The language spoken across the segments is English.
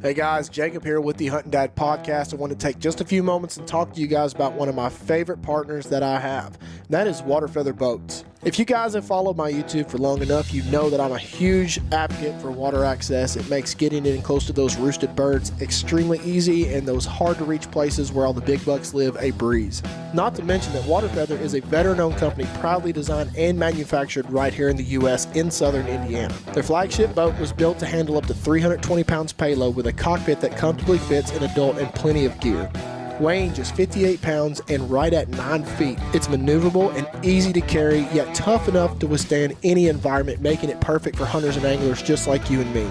Hey guys, Jacob here with the Hunting Dad Podcast. I want to take just a few moments and talk to you guys about one of my favorite partners that I have, and that is Water Feather Boats. If you guys have followed my YouTube for long enough, you know that I'm a huge advocate for water access. It makes getting in close to those roosted birds extremely easy and those hard to reach places where all the big bucks live a breeze. Not to mention that Water Feather is a veteran-owned company proudly designed and manufactured right here in the U.S. in southern Indiana. Their flagship boat was built to handle up to 320 pounds payload with a cockpit that comfortably fits an adult and plenty of gear. Weighing just 58 pounds and right at 9 feet, it's maneuverable and easy to carry, yet tough enough to withstand any environment, making it perfect for hunters and anglers just like you and me.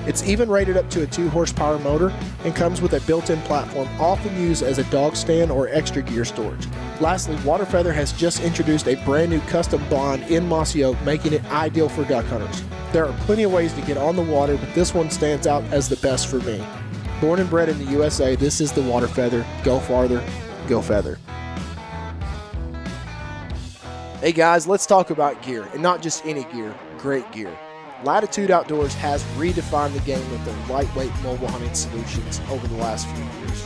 It's even rated up to a 2-horsepower motor and comes with a built-in platform often used as a dog stand or extra gear storage. Lastly, Water Feather has just introduced a brand new custom blind in mossy oak, making it ideal for duck hunters. There are plenty of ways to get on the water, but this one stands out as the best for me. Born and bred in the USA, this is the Water Feather. Go farther, go feather. Hey guys, let's talk about gear, and not just any gear, great gear. Latitude Outdoors has redefined the game with their lightweight mobile hunting solutions over the last few years.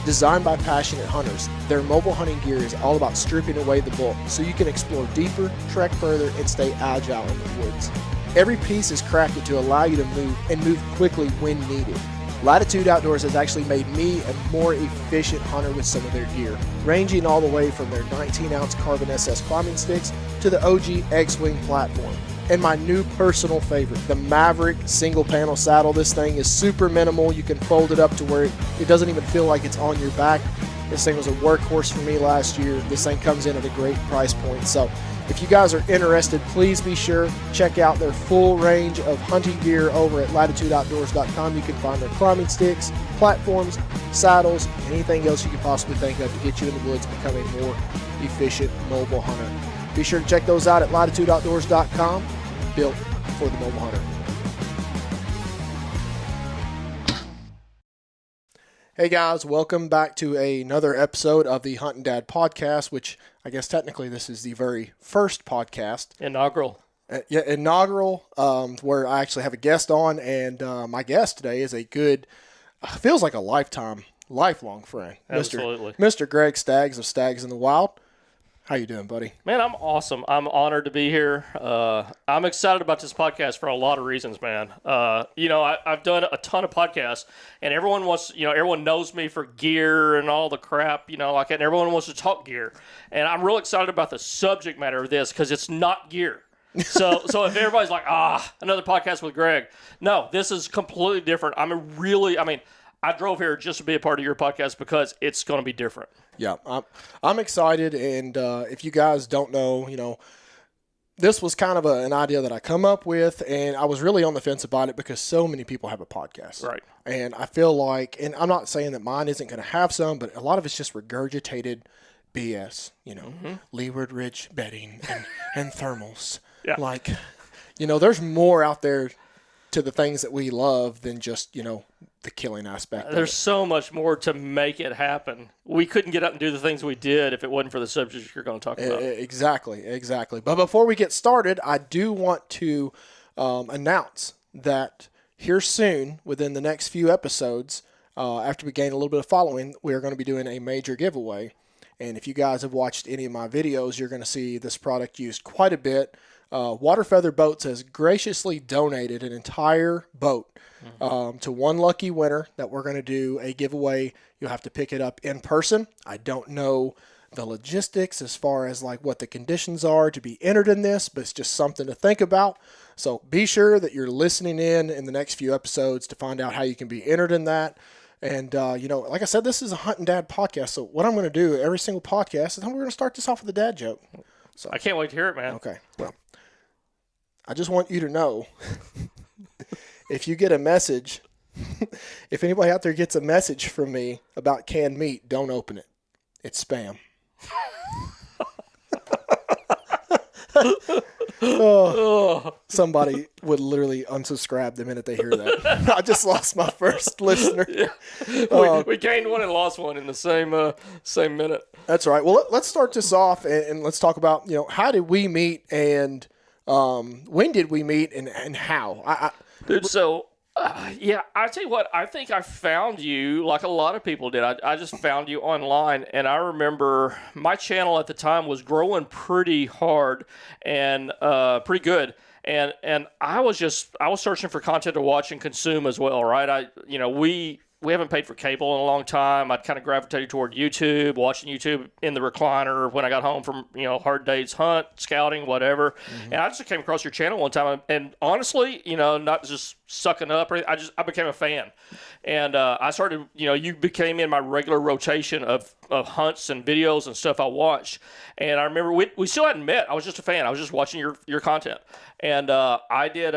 Designed by passionate hunters, their mobile hunting gear is all about stripping away the bulk so you can explore deeper, trek further, and stay agile in the woods. Every piece is crafted to allow you to move and move quickly when needed. Latitude Outdoors has actually made me a more efficient hunter with some of their gear, ranging all the way from their 19-ounce Carbon SS climbing sticks to the OG X-Wing platform. And my new personal favorite, the Maverick single panel saddle. This thing is super minimal. You can fold it up to where it doesn't even feel like it's on your back. This thing was a workhorse for me last year. This thing comes in at a great price point. So if you guys are interested, please be sure check out their full range of hunting gear over at latitudeoutdoors.com. You can find their climbing sticks, platforms, saddles, anything else you can possibly think of to get you in the woods and become a more efficient mobile hunter. Be sure to check those out at latitudeoutdoors.com, built for the mobile hunter. Hey guys, welcome back to another episode of the Hunting Dad Podcast, which I guess technically this is the very first podcast. Inaugural. Inaugural, where I actually have a guest on, and my guest today is a good, feels like a lifelong friend. Absolutely. Mr. Greg Staggs of Staggs in the Wild. How you doing, buddy? Man, I'm awesome. I'm honored to be here. I'm excited about this podcast for a lot of reasons, man. I've done a ton of podcasts, and everyone knows me for gear and all the crap, and everyone wants to talk gear. And I'm real excited about the subject matter of this because it's not gear. So if everybody's like, another podcast with Greg. No, this is completely different. I drove here just to be a part of your podcast because it's going to be different. Yeah, I'm excited, and if you guys don't know, this was kind of an idea that I come up with, and I was really on the fence about it because so many people have a podcast. Right. And I feel like, and I'm not saying that mine isn't going to have some, but a lot of it's just regurgitated BS, Leeward Ridge bedding and thermals. Yeah. There's more out there to the things that we love than just, the killing aspect. There's so much more to make it happen. We couldn't get out and do the things we did if it wasn't for the subjects you're going to talk about. Exactly. But before we get started, I do want to announce that here soon, within the next few episodes, after we gain a little bit of following, we are going to be doing a major giveaway. And if you guys have watched any of my videos, you're going to see this product used quite a bit. Water Feather Boats has graciously donated an entire boat to one lucky winner that we're going to do a giveaway. You'll have to pick it up in person. I don't know the logistics as far as what the conditions are to be entered in this, but it's just something to think about. So be sure that you're listening in the next few episodes to find out how you can be entered in that. And, like I said, this is a Hunting Dad podcast. So what I'm going to do every single podcast is we're going to start this off with a dad joke. So I can't wait to hear it, man. Okay. Well, I just want you to know, if you get a message, if anybody out there gets a message from me about canned meat, don't open it. It's spam. Somebody would literally unsubscribe the minute they hear that. I just lost my first listener. Yeah. We gained one and lost one in the same minute. That's right. Well, let's start this off and let's talk about, how did we meet and when did we meet and how? Dude, so Yeah, I tell you what, I think I found you like a lot of people did. I just found you online, and I remember my channel at the time was growing pretty hard and pretty good. And I was searching for content to watch and consume as well, right? We haven't paid for cable in a long time. I'd kind of gravitated toward YouTube, watching YouTube in the recliner when I got home from, hard days, hunt, scouting, whatever. Mm-hmm. And I just came across your channel one time. And honestly, not just sucking up, I became a fan. And I started, you became in my regular rotation of hunts and videos and stuff I watched. And I remember we still hadn't met. I was just a fan. I was just watching your content. And I did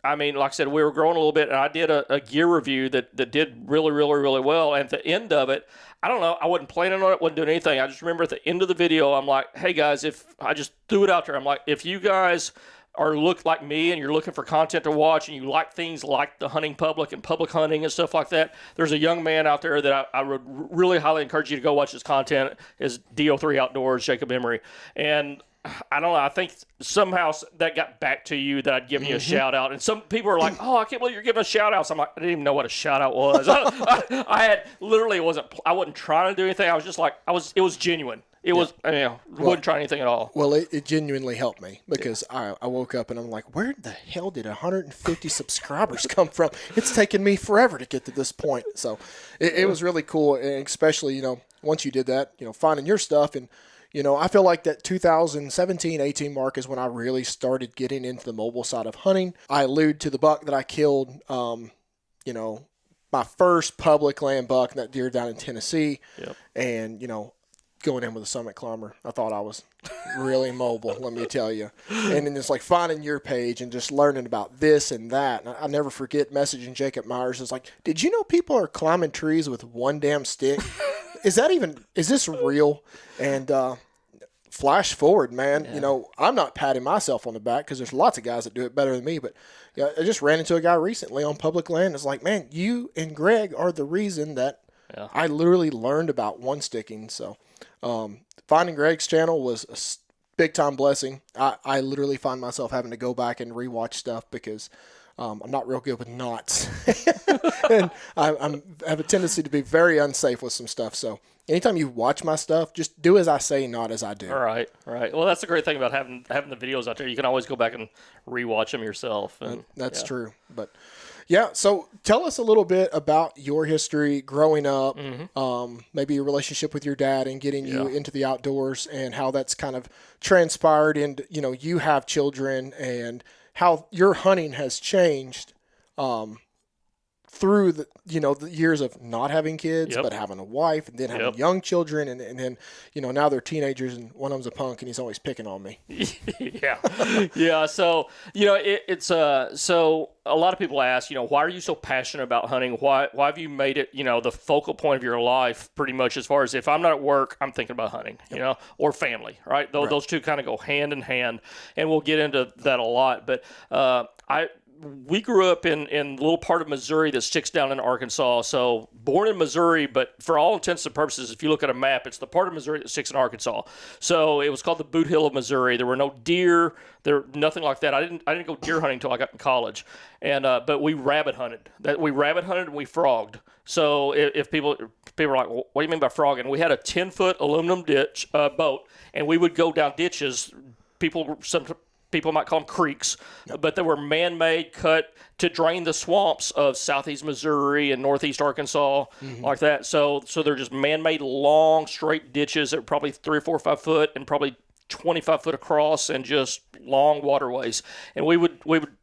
like I said, we were growing a little bit, and I did a gear review that did really, really, really well. And at the end of it, I don't know, I wasn't planning on it, wasn't doing anything. I just remember at the end of the video, I'm like, hey, guys, if I just threw it out there, I'm like, if you guys look like me and you're looking for content to watch and you like things like the hunting public and public hunting and stuff like that, there's a young man out there that I would really highly encourage you to go watch his content, is DO3 Outdoors, Jacob Emery. And I don't know. I think somehow that got back to you that I'd given you a shout out, and some people are like, "Oh, I can't believe you're giving us shout outs." I'm like, I didn't even know what a shout out was. I had literally I wasn't trying to do anything. I was just like, it was genuine. It was, wouldn't try anything at all. Well, it genuinely helped me because I woke up and I'm like, where the hell did 150 subscribers come from? It's taken me forever to get to this point. So it was really cool, and especially once you did that, finding your stuff. And I feel like that 2017-18 mark is when I really started getting into the mobile side of hunting. I allude to the buck that I killed, my first public land buck, that deer down in Tennessee. Yep. And, going in with a summit climber, I thought I was really mobile, let me tell you. And then it's like finding your page and just learning about this and that. And I'll never forget messaging Jacob Myers. It's like, did you know people are climbing trees with one damn stick? Is this real? And flash forward, man, I'm not patting myself on the back because there's lots of guys that do it better than me. But I just ran into a guy recently on public land. It's like, man, you and Greg are the reason that I literally learned about one sticking. So finding Greg's channel was a big time blessing. I literally find myself having to go back and rewatch stuff because I'm not real good with knots. And I have a tendency to be very unsafe with some stuff. So anytime you watch my stuff, just do as I say, not as I do. All right. Well, that's the great thing about having the videos out there. You can always go back and rewatch them yourself. And that's true. But yeah, so tell us a little bit about your history growing up, maybe your relationship with your dad and getting you into the outdoors, and how that's kind of transpired. And you have children, and how your hunting has changed through the years of not having kids, but having a wife, and then having young children, and then now they're teenagers, and one of them's a punk and he's always picking on me. Yeah. So it's so a lot of people ask, why are you so passionate about hunting? Why have you made it the focal point of your life, pretty much, as far as if I'm not at work, I'm thinking about hunting, or family, right? Those two kind of go hand in hand, and we'll get into that a lot. But we grew up in a little part of Missouri that sticks down in Arkansas. So born in Missouri, but for all intents and purposes, if you look at a map, it's the part of Missouri that sticks in Arkansas. So it was called the Boot Hill of Missouri. There were no deer, nothing like that. I didn't go deer hunting until I got in college. And but we rabbit hunted. And we frogged. So if people are like, well, what do you mean by frogging? We had a 10-foot aluminum ditch boat, and we would go down ditches. People might call them creeks, but they were man-made, cut to drain the swamps of southeast Missouri and northeast Arkansas, like that. So they're just man-made, long, straight ditches that were probably 3 or 4 or 5 foot and probably 25 foot across, and just long waterways. And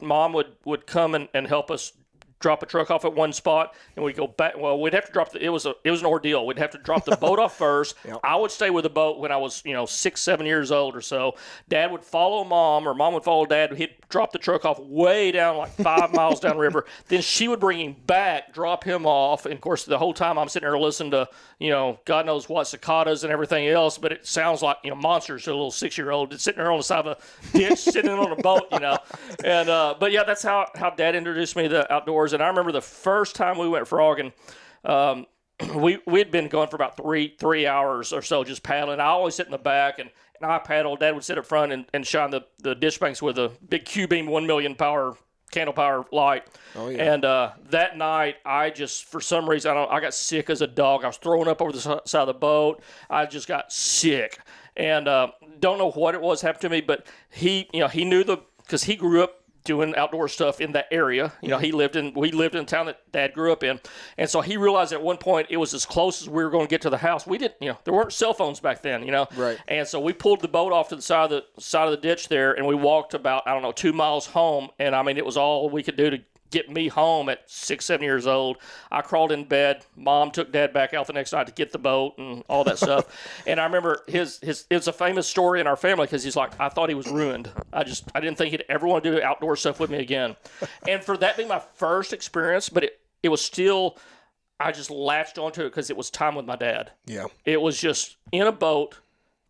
Mom would come and help us drop a truck off at one spot, and we'd go back. Well, we'd have to drop it was an ordeal. We'd have to drop the boat off first. I would stay with the boat when I was 6, 7 years old or so. Dad would follow Mom, or Mom would follow Dad. He'd drop the truck off way down, like 5 miles downriver. Then she would bring him back, drop him off, and of course the whole time I'm sitting there listening to God knows what, cicadas and everything else, but it sounds like monsters to a little 6-year-old that's sitting there on the side of a ditch, sitting on a boat, And but yeah, that's how Dad introduced me to the outdoors. And I remember the first time we went frogging, we'd been going for about three hours or so just paddling. I always sit in the back and I paddled. Dad would sit up front and shine the ditch banks with a big Q-beam 1 million power candle power light. Oh, yeah. And that night, I just, for some reason, I got sick as a dog. I was throwing up over the side of the boat. I just got sick. And don't know what it was happened to me, but he knew because he grew up doing outdoor stuff in that area. We lived in a town that Dad grew up in. And so he realized at one point it was as close as we were going to get to the house. We didn't, there weren't cell phones back then, Right. And so we pulled the boat off to the side of the ditch there, and we walked about, 2 miles home. And I mean, it was all we could do to get me home at 6, 7 years old. I crawled in bed. Mom took Dad back out the next night to get the boat and all that stuff. And I remember it's a famous story in our family because he's like, I thought he was ruined. I didn't think he'd ever want to do outdoor stuff with me again. And for that being my first experience, but it was still, I just latched onto it because it was time with my dad. Yeah. It was just in a boat,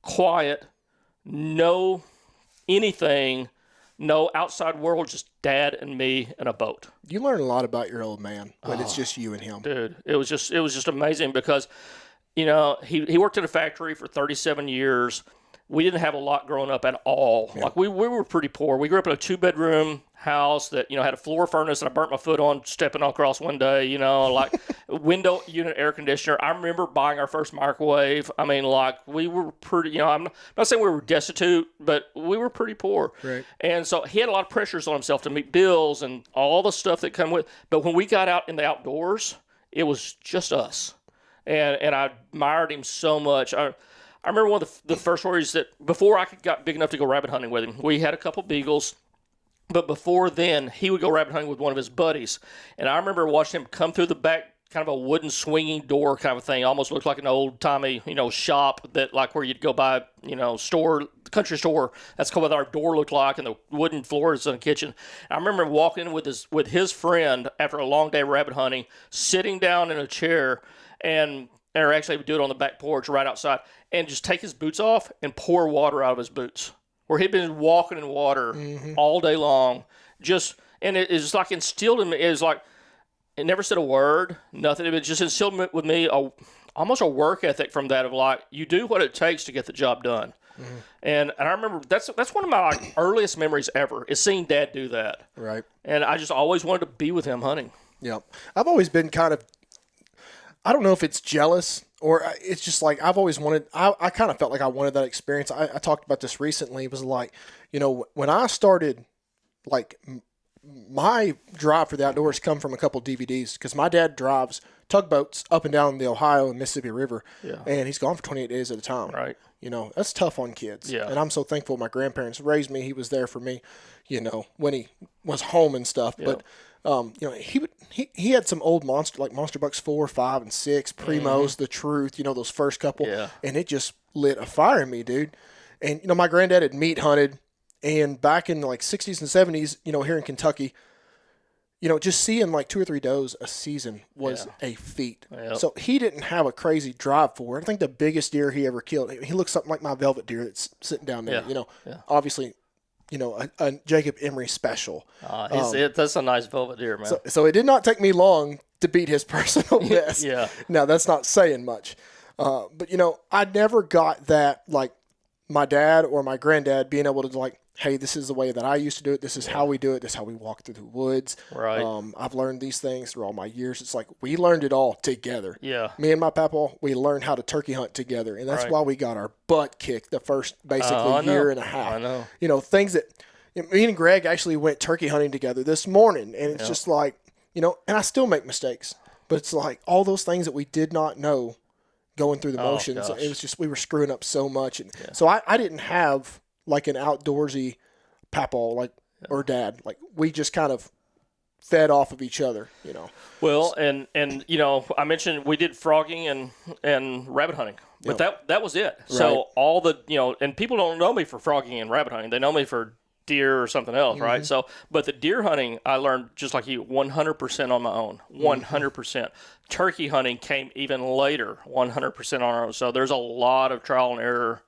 quiet, no anything, no outside world, just Dad and me in a boat. You learn a lot about your old man when it's just you and him. Dude, it was just amazing because, he worked at a factory for 37 years. We didn't have a lot growing up at all. Yeah. Like we were pretty poor. We grew up in a 2-bedroom house that, had a floor furnace that I burnt my foot on stepping across one day, like window unit air conditioner. I remember buying our first microwave. I mean, like we were pretty, I'm not saying we were destitute, but we were pretty poor. Right. And so he had a lot of pressures on himself to meet bills and all the stuff that come with. But when we got out in the outdoors, it was just us. And I admired him so much. I remember one of the first stories that before I got big enough to go rabbit hunting with him, we had a couple beagles. But before then, he would go rabbit hunting with one of his buddies. And I remember watching him come through the back, kind of a wooden swinging door kind of thing. Almost looked like an old-timey, shop that like where you'd go buy, country store. That's what our door looked like, and the wooden floors in the kitchen. I remember walking in with his friend after a long day rabbit hunting, sitting down in a chair, or actually do it on the back porch right outside, and just take his boots off and pour water out of his boots. Where he'd been walking in water all day long, and it is like instilled in me. It was like it never said a word, nothing. It just instilled with me almost a work ethic from that of like you do what it takes to get the job done. And I remember that's one of my earliest memories ever is seeing Dad do that. Right. And I just always wanted to be with him hunting. Yeah, I've always been kind of. I don't know if it's jealous or it's just like I've always wanted. I kind of felt like I wanted that experience. I talked about this recently. It was like, when I started, like my drive for the outdoors come from a couple DVDs because my dad drives tugboats up and down the Ohio and Mississippi River, and he's gone for 28 days at a time. Right. That's tough on kids. Yeah. And I'm so thankful my grandparents raised me. He was there for me, when he was home and stuff. Yeah. But he had some old Monster Bucks 4, 5, and 6, Primos, The Truth, those first couple, and it just lit a fire in me, dude. And my granddad had meat hunted, and back in the 60s and 70s, here in Kentucky, just seeing 2 or 3 does a season was a feat. Yep. So he didn't have a crazy drive for it. I think the biggest deer he ever killed, he looks something like my velvet deer that's sitting down there. Obviously. A Jacob Emery special. That's a nice velvet deer, man. So it did not take me long to beat his personal best. Yeah. Now, that's not saying much. But, I never got that, like, my dad or my granddad being able to, hey, this is the way that I used to do it. This is how we do it. This is how we walk through the woods. Right. I've learned these things through all my years. It's like we learned it all together. Yeah. Me and my papa, we learned how to turkey hunt together. And that's why we got our butt kicked the first basically year and a half. I know. Things that me and Greg actually went turkey hunting together this morning. And it's just like, and I still make mistakes. But it's like all those things that we did not know going through the motions. It was just we were screwing up so much. And so I didn't have like an outdoorsy papa or dad. Like we just kind of fed off of each other, Well, and I mentioned we did frogging and rabbit hunting, but that was it. Right. So all the and people don't know me for frogging and rabbit hunting. They know me for deer or something else, right? So, but the deer hunting I learned just like you, 100% on my own, 100%. Turkey hunting came even later, 100% on our own. So there's a lot of trial and error.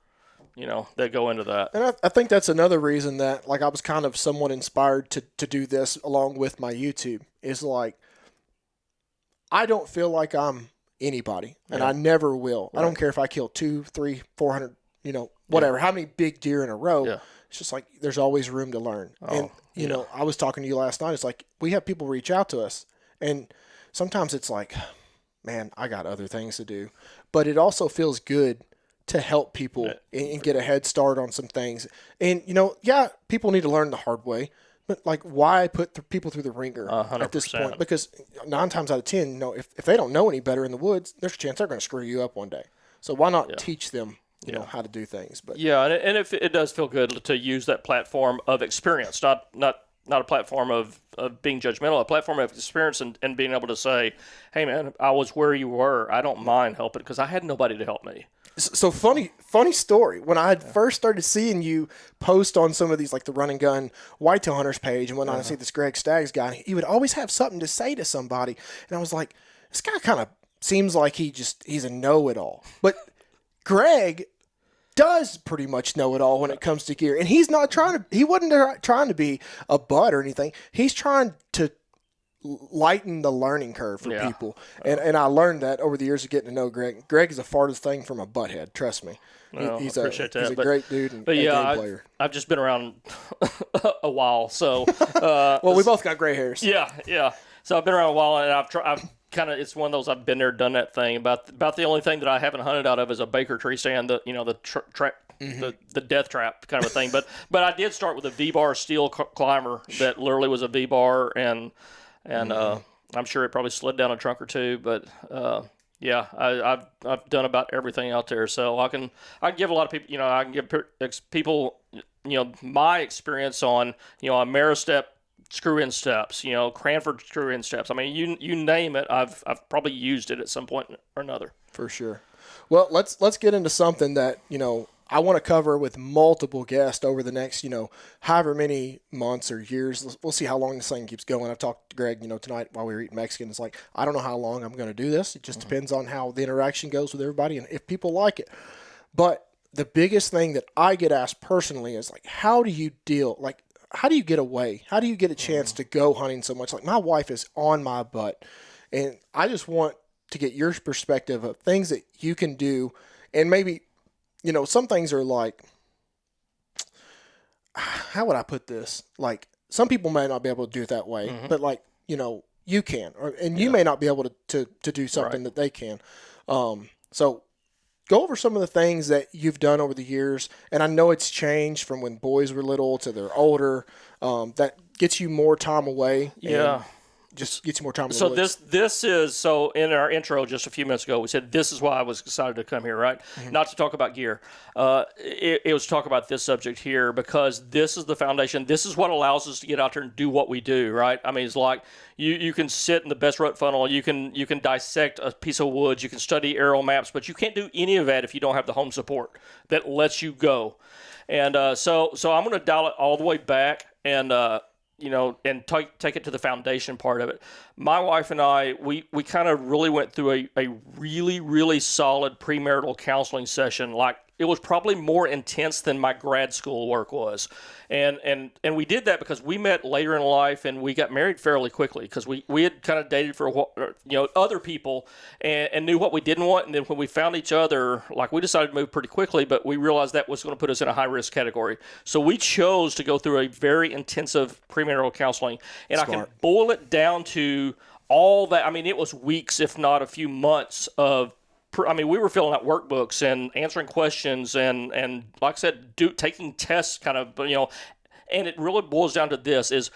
That go into that. And I think that's another reason that, I was kind of somewhat inspired to do this along with my YouTube is I don't feel like I'm anybody, and I never will. Right. I don't care if I kill 200, 300, 400, whatever, how many big deer in a row. Yeah. it's just like there's always room to learn. And, you know, I was talking to you last night. It's like we have people reach out to us, and sometimes it's like, man, I got other things to do. But it also feels good to help people and get a head start on some things. And, you know, yeah, people need to learn the hard way. But, like, why put people through the ringer at this point? Because 9 times out of 10, you know, if they don't know any better in the woods, there's a chance they're going to screw you up one day. So why not teach them, you know, how to do things? But and if it does feel good to use that platform of experience, not a platform of being judgmental, a platform of experience and being able to say, hey, man, I was where you were. I don't mind helping because I had nobody to help me. So funny story. When I had first started seeing you post on some of these, like the Run and Gun Whitetail Hunters page, and when I see this Greg Staggs guy, he would always have something to say to somebody. And I was like, this guy kind of seems like he's a know-it-all. But Greg does pretty much know it all when it comes to gear. And he wasn't trying to be a butt or anything. He's trying to lighten the learning curve for people. And I learned that over the years of getting to know Greg. Greg is the farthest thing from a butthead, trust me. He's a great dude and a game player. I've just been around a while, so well, we both got gray hairs. Yeah. So I've been around a while, and I've kind of, it's one of those, I've been there, done that thing. About the only thing that I haven't hunted out of is a Baker tree stand, the death trap kind of a thing. But I did start with a V-bar steel climber that literally was a V-bar, and I'm sure it probably slid down a trunk or two. But I've done about everything out there, so I can give a lot of people, I can give people, my experience on, a Maristep screw-in steps, Cranford screw-in steps. I mean, you name it, I've probably used it at some point or another. For sure. Well, let's get into something that, I want to cover with multiple guests over the next, however many months or years. We'll see how long this thing keeps going. I've talked to Greg, tonight while we were eating Mexican. It's like, I don't know how long I'm going to do this. It just depends on how the interaction goes with everybody and if people like it. But the biggest thing that I get asked personally is like, how do you get away? How do you get a chance to go hunting so much? Like, my wife is on my butt, and I just want to get your perspective of things that you can do. And maybe, some things are like, how would I put this? Like, some people may not be able to do it that way, but like, you can, and you may not be able to do something that they can. So go over some of the things that you've done over the years, and I know it's changed from when boys were little to they're older. That gets you more time away. Yeah. Just gets you more time in the So woods. this is, so in our intro just a few minutes ago, we said this is why I was excited to come here, right? Not to talk about gear. It was to talk about this subject here because this is the foundation. This is what allows us to get out there and do what we do, right? I mean, it's like you can sit in the best rut funnel, you can dissect a piece of woods, you can study aerial maps, but you can't do any of that if you don't have the home support that lets you go. And so I'm going to dial it all the way back and and take it to the foundation part of it. My wife and I, we kind of really went through a really, really solid premarital counseling session. Like, it was probably more intense than my grad school work was. And we did that because we met later in life and we got married fairly quickly because we had kind of dated for a while, other people and knew what we didn't want. And then when we found each other, like, we decided to move pretty quickly, but we realized that was going to put us in a high risk category. So we chose to go through a very intensive premarital counseling. And Smart. I can boil it down to all that. I mean, it was weeks, if not a few months of, we were filling out workbooks and answering questions and like I said, taking tests kind of, and it really boils down to this is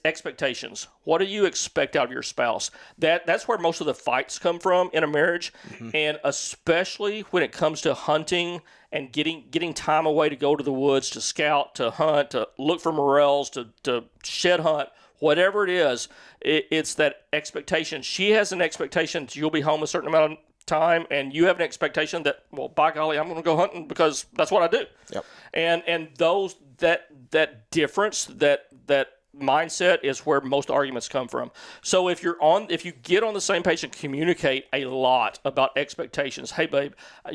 expectations. What do you expect out of your spouse? That's where most of the fights come from in a marriage. And especially when it comes to hunting and getting time away to go to the woods, to scout, to hunt, to look for morels, to shed hunt, whatever it is, it's that expectation. She has an expectation that you'll be home a certain amount of time, and you have an expectation that, well, by golly, I'm going to go hunting because that's what I do. Yep. And those that difference, that mindset is where most arguments come from. So if you get on the same page and communicate a lot about expectations, hey babe,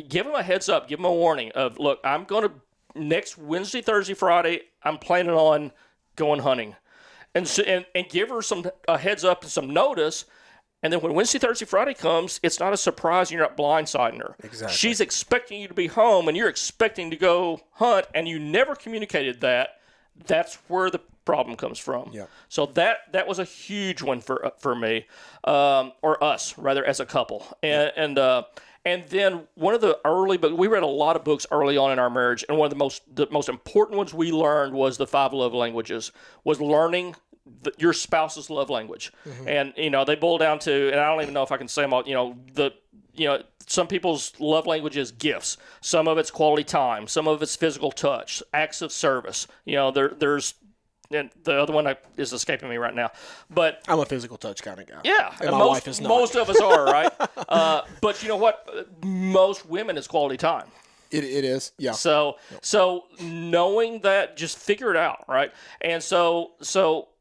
give them a heads up, give them a warning of, look, I'm going to next Wednesday, Thursday, Friday, I'm planning on going hunting. And give her a heads up and some notice, And then when Wednesday, Thursday, Friday comes, it's not a surprise. You're not blindsiding her. Exactly. She's expecting you to be home, and you're expecting to go hunt, and you never communicated that. That's where the problem comes from. Yeah. So that was a huge one for me, or us rather, as a couple. And then one of the early, but we read a lot of books early on in our marriage, and one of the most important ones we learned was the 5 love languages. Was learning your spouse's love language. And they boil down to, and I don't even know if I can say them all. Some people's love language is gifts. Some of it's quality time. Some of it's physical touch, acts of service. There's, and the other one is escaping me right now. But I'm a physical touch kind of guy. Yeah, and my wife is not. Most of us are, right? But you know what? Most women is quality time. It is, yeah. So knowing that, just figure it out, right? And so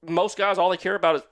most guys, all we care about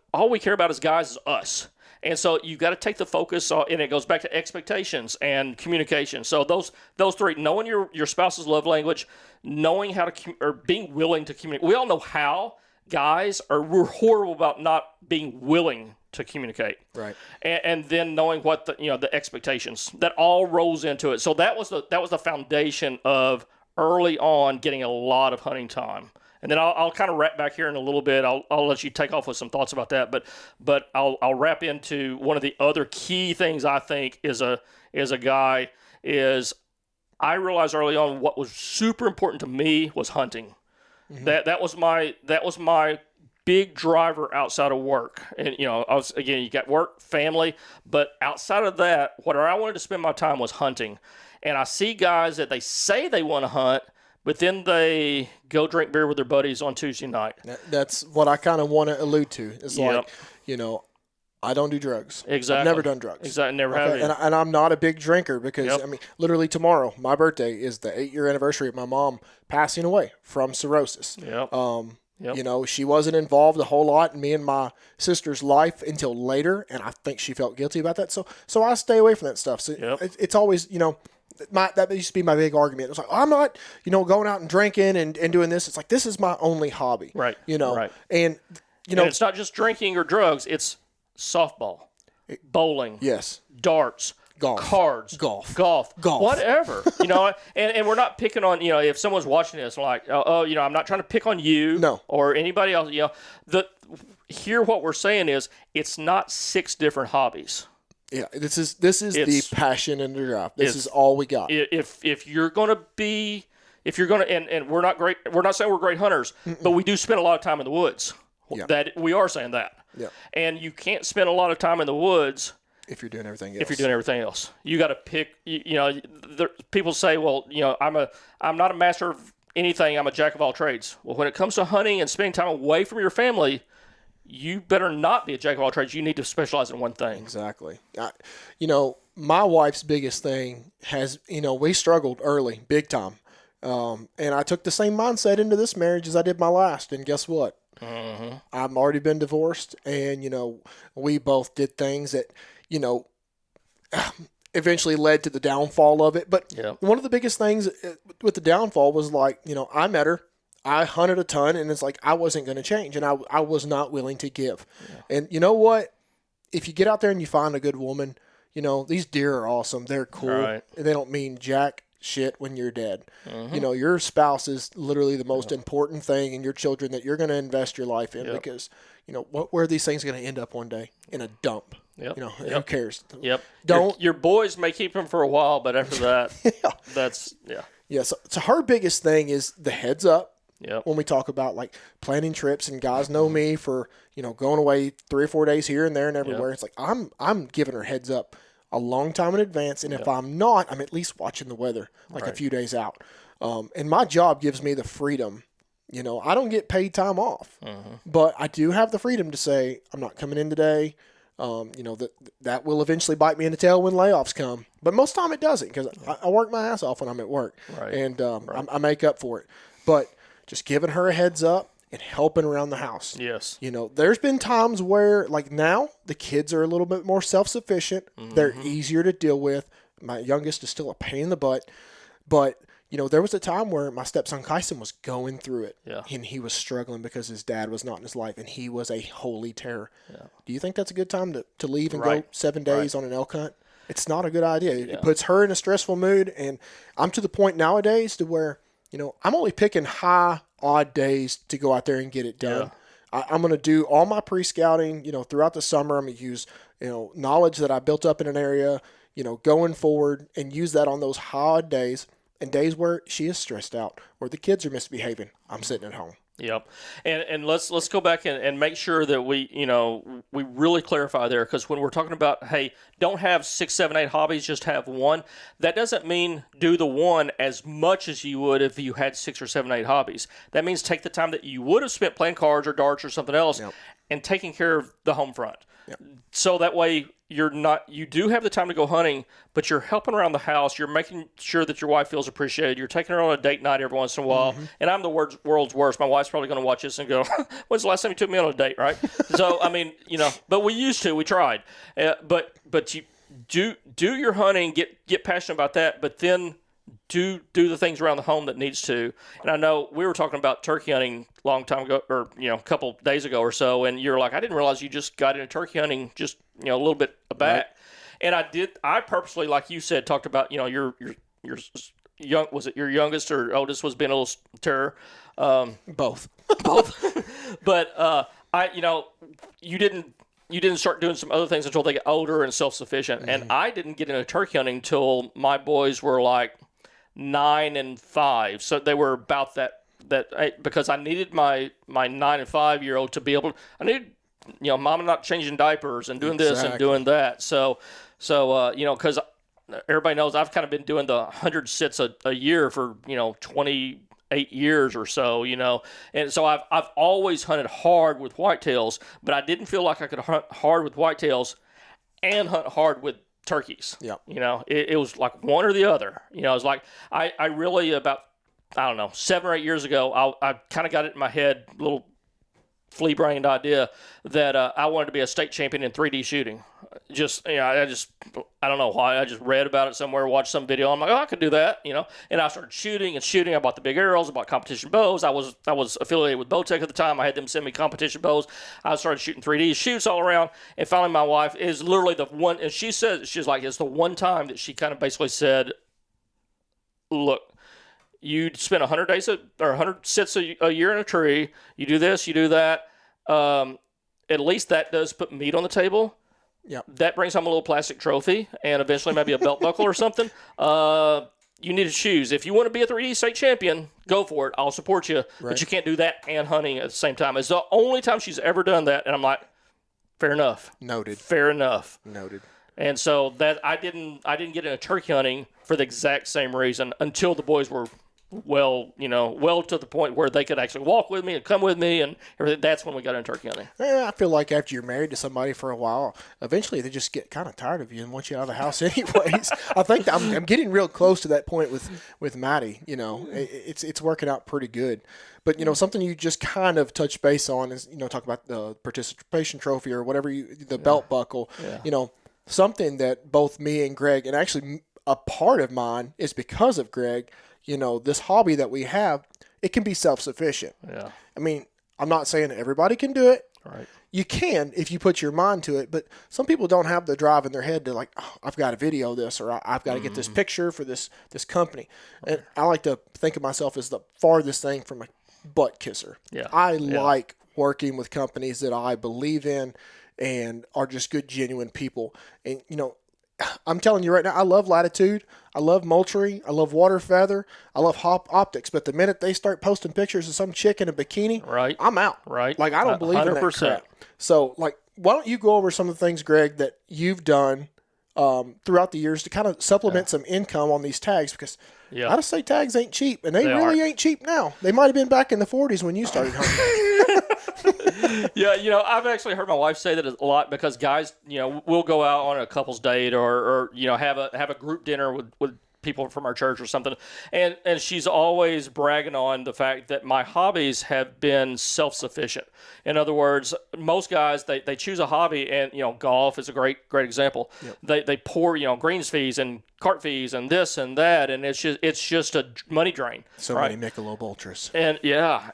as guys is us. And so you got to take the focus on, and it goes back to expectations and communication. So those three: knowing your spouse's love language, knowing how to or being willing to communicate. We all know how. Guys we're horrible about not being willing to communicate, right? And then knowing what the expectations, that all rolls into it. So that was the foundation of early on getting a lot of hunting time. And then I'll kind of wrap back here in a little bit. I'll let you take off with some thoughts about that. But I'll wrap into one of the other key things I think is a guy is I realized early on what was super important to me was hunting. Mm-hmm. That was my big driver outside of work. And you got work, family, but outside of that, what I wanted to spend my time was hunting. And I see guys that they say they want to hunt, but then they go drink beer with their buddies on Tuesday night. That's what I kind of want to allude to. It's like, I don't do drugs. Exactly. I've never done drugs. Exactly. Never have. And I'm not a big drinker because, literally tomorrow, my birthday is the 8-year anniversary of my mom passing away from cirrhosis. Yep. She wasn't involved a whole lot in me and my sister's life until later, and I think she felt guilty about that. So I stay away from that stuff. So it's always, that used to be my big argument. It was like, I'm not, going out and drinking and doing this. It's like, this is my only hobby. Right. Right. And it's not just drinking or drugs. It's softball, bowling, yes, darts, golf, cards, golf, whatever. And we're not picking on, if someone's watching this, like, I'm not trying to pick on you or anybody else. Here what we're saying is it's not 6 different hobbies. Yeah, this is the passion and the drive. This is all we got. If you're gonna and we're not great. We're not saying we're great hunters, but we do spend a lot of time in the woods. Yeah. That we are saying that. Yeah. And you can't spend a lot of time in the woods if you're doing everything else. You got to pick. People say, well, I'm not a master of anything. I'm a jack of all trades. Well, when it comes to hunting and spending time away from your family, you better not be a jack of all trades. You need to specialize in one thing. Exactly. My wife's biggest thing has, we struggled early, big time. And I took the same mindset into this marriage as I did my last. And guess what? Mm-hmm. I've already been divorced. And, we both did things that, eventually led to the downfall of it. But one of the biggest things with the downfall was like, I met her. I hunted a ton, and it's like I wasn't going to change, and I was not willing to give. Yeah. And you know what? If you get out there and you find a good woman, these deer are awesome. They're cool. Right. They don't mean jack shit when you're dead. Mm-hmm. Your spouse is literally the most important thing, and your children that you're going to invest your life in because, where are these things going to end up one day? In a dump. Yep. Who cares? Yep. Don't your boys may keep them for a while, but after that, that's. Yeah. So her biggest thing is the heads up. Yep. When we talk about like planning trips, and guys know me for, going away 3 or 4 days here and there and everywhere. It's like I'm giving her heads up a long time in advance. And if I'm not, I'm at least watching the weather like a few days out. And my job gives me the freedom. I don't get paid time off, but I do have the freedom to say, I'm not coming in today. That will eventually bite me in the tail when layoffs come. But most of the time it doesn't because I work my ass off when I'm at work. Right. And I make up for it. But just giving her a heads up and helping around the house. Yes. There's been times where, like now, the kids are a little bit more self-sufficient. Mm-hmm. They're easier to deal with. My youngest is still a pain in the butt. But, there was a time where my stepson Kyson was going through it. Yeah. And he was struggling because his dad was not in his life, and he was a holy terror. Yeah. Do you think that's a good time to leave and Right. go 7 days on an elk hunt? It's not a good idea. Yeah. It puts her in a stressful mood, and I'm to the point nowadays to where, I'm only picking high, odd days to go out there and get it done. I'm going to do all my pre-scouting, throughout the summer. I'm going to use, knowledge that I built up in an area, going forward, and use that on those hard days and days where she is stressed out or the kids are misbehaving. I'm sitting at home. Yep. And let's go back and make sure that we really clarify there, because when we're talking about, hey, don't have 6, 7, 8 hobbies, just have one. That doesn't mean do the one as much as you would if you had 6 or 7, 8 hobbies. That means take the time that you would have spent playing cards or darts or something else and taking care of the home front. Yep. So that way you do have the time to go hunting, but you're helping around the house. You're making sure that your wife feels appreciated. You're taking her on a date night every once in a while. Mm-hmm. And I'm the world's worst. My wife's probably going to watch this and go, when's the last time you took me on a date, right? So, I mean, but we used to. We tried. But you do your hunting, get passionate about that, but then do the things around the home that needs to. And I know we were talking about turkey hunting a long time ago, or a couple days ago or so, and you're like, I didn't realize you just got into turkey hunting just a little bit back. Right. And I purposely, like you said, talked about your young, was it your youngest or oldest was being a little terror? Both. But you didn't start doing some other things until they get older and self-sufficient. Mm-hmm. And I didn't get into turkey hunting until my boys were like 9 and 5. So they were about that because I needed my 9 and 5-year-old to be able. I needed mom not changing diapers and doing this and doing that. So because everybody knows I've kind of been doing the 100 sits a year for 28 years or so, and so I've always hunted hard with whitetails, but I didn't feel like I could hunt hard with whitetails and hunt hard with turkeys. Yeah. It was like one or the other. It was like I really about 7 or 8 years ago I kind of got it in my head, little flea-brained idea that I wanted to be a state champion in 3D shooting. I don't know why. I just read about it somewhere, watched some video. I'm like, I could do that, And I started shooting. I bought the big arrows. I bought competition bows. I was affiliated with Bowtech at the time. I had them send me competition bows. I started shooting 3D shoots all around. And finally, my wife is literally the one, and she says, she's like, it's the one time that she kind of basically said, look, you spend 100 days or 100 sits a year in a tree. You do this, you do that. At least that does put meat on the table. Yep. That brings home a little plastic trophy and eventually maybe a belt buckle or something. You need to choose. If you want to be a 3D state champion, go for it. I'll support you. Right. But you can't do that and hunting at the same time. It's the only time she's ever done that. And I'm like, fair enough. Noted. Fair enough. Noted. And so that I didn't get into turkey hunting for the exact same reason until the boys were well to the point where they could actually walk with me and come with me and everything. That's when we got into turkey hunting. Yeah, I feel like after you're married to somebody for a while, eventually they just get kind of tired of you and want you out of the house anyways. I think I'm getting real close to that point with Maddie. It's working out pretty good. But, something you just kind of touch base on is, talk about the participation trophy or whatever the belt buckle, something that both me and Greg, and actually a part of mine is because of Greg, this hobby that we have, it can be self-sufficient. Yeah. I mean, I'm not saying everybody can do it. Right. You can if you put your mind to it, but some people don't have the drive in their head to like, oh, I've got to video this or I've got to get this picture for this company. Okay. And I like to think of myself as the farthest thing from a butt kisser. Yeah. I like working with companies that I believe in and are just good, genuine people. And, I'm telling you right now, I love Latitude. I love Moultrie. I love Water Feather. I love Hop Optics. But the minute they start posting pictures of some chick in a bikini, right, I'm out. Right. Like, I don't believe 100%. In that crap. So, like, why don't you go over some of the things, Greg, that you've done throughout the years to kind of supplement some income on these tags? Because I just say tags ain't cheap, and they really ain't cheap now. They might have been back in the 40s when you started hunting. Yeah, I've actually heard my wife say that a lot because guys, we'll go out on a couple's date or have a group dinner with people from our church or something, and she's always bragging on the fact that my hobbies have been self-sufficient. In other words, most guys they choose a hobby, and golf is a great example. Yep. They pour greens fees and cart fees and this and that, and it's just a money drain. So right? many Michelob Ultras. And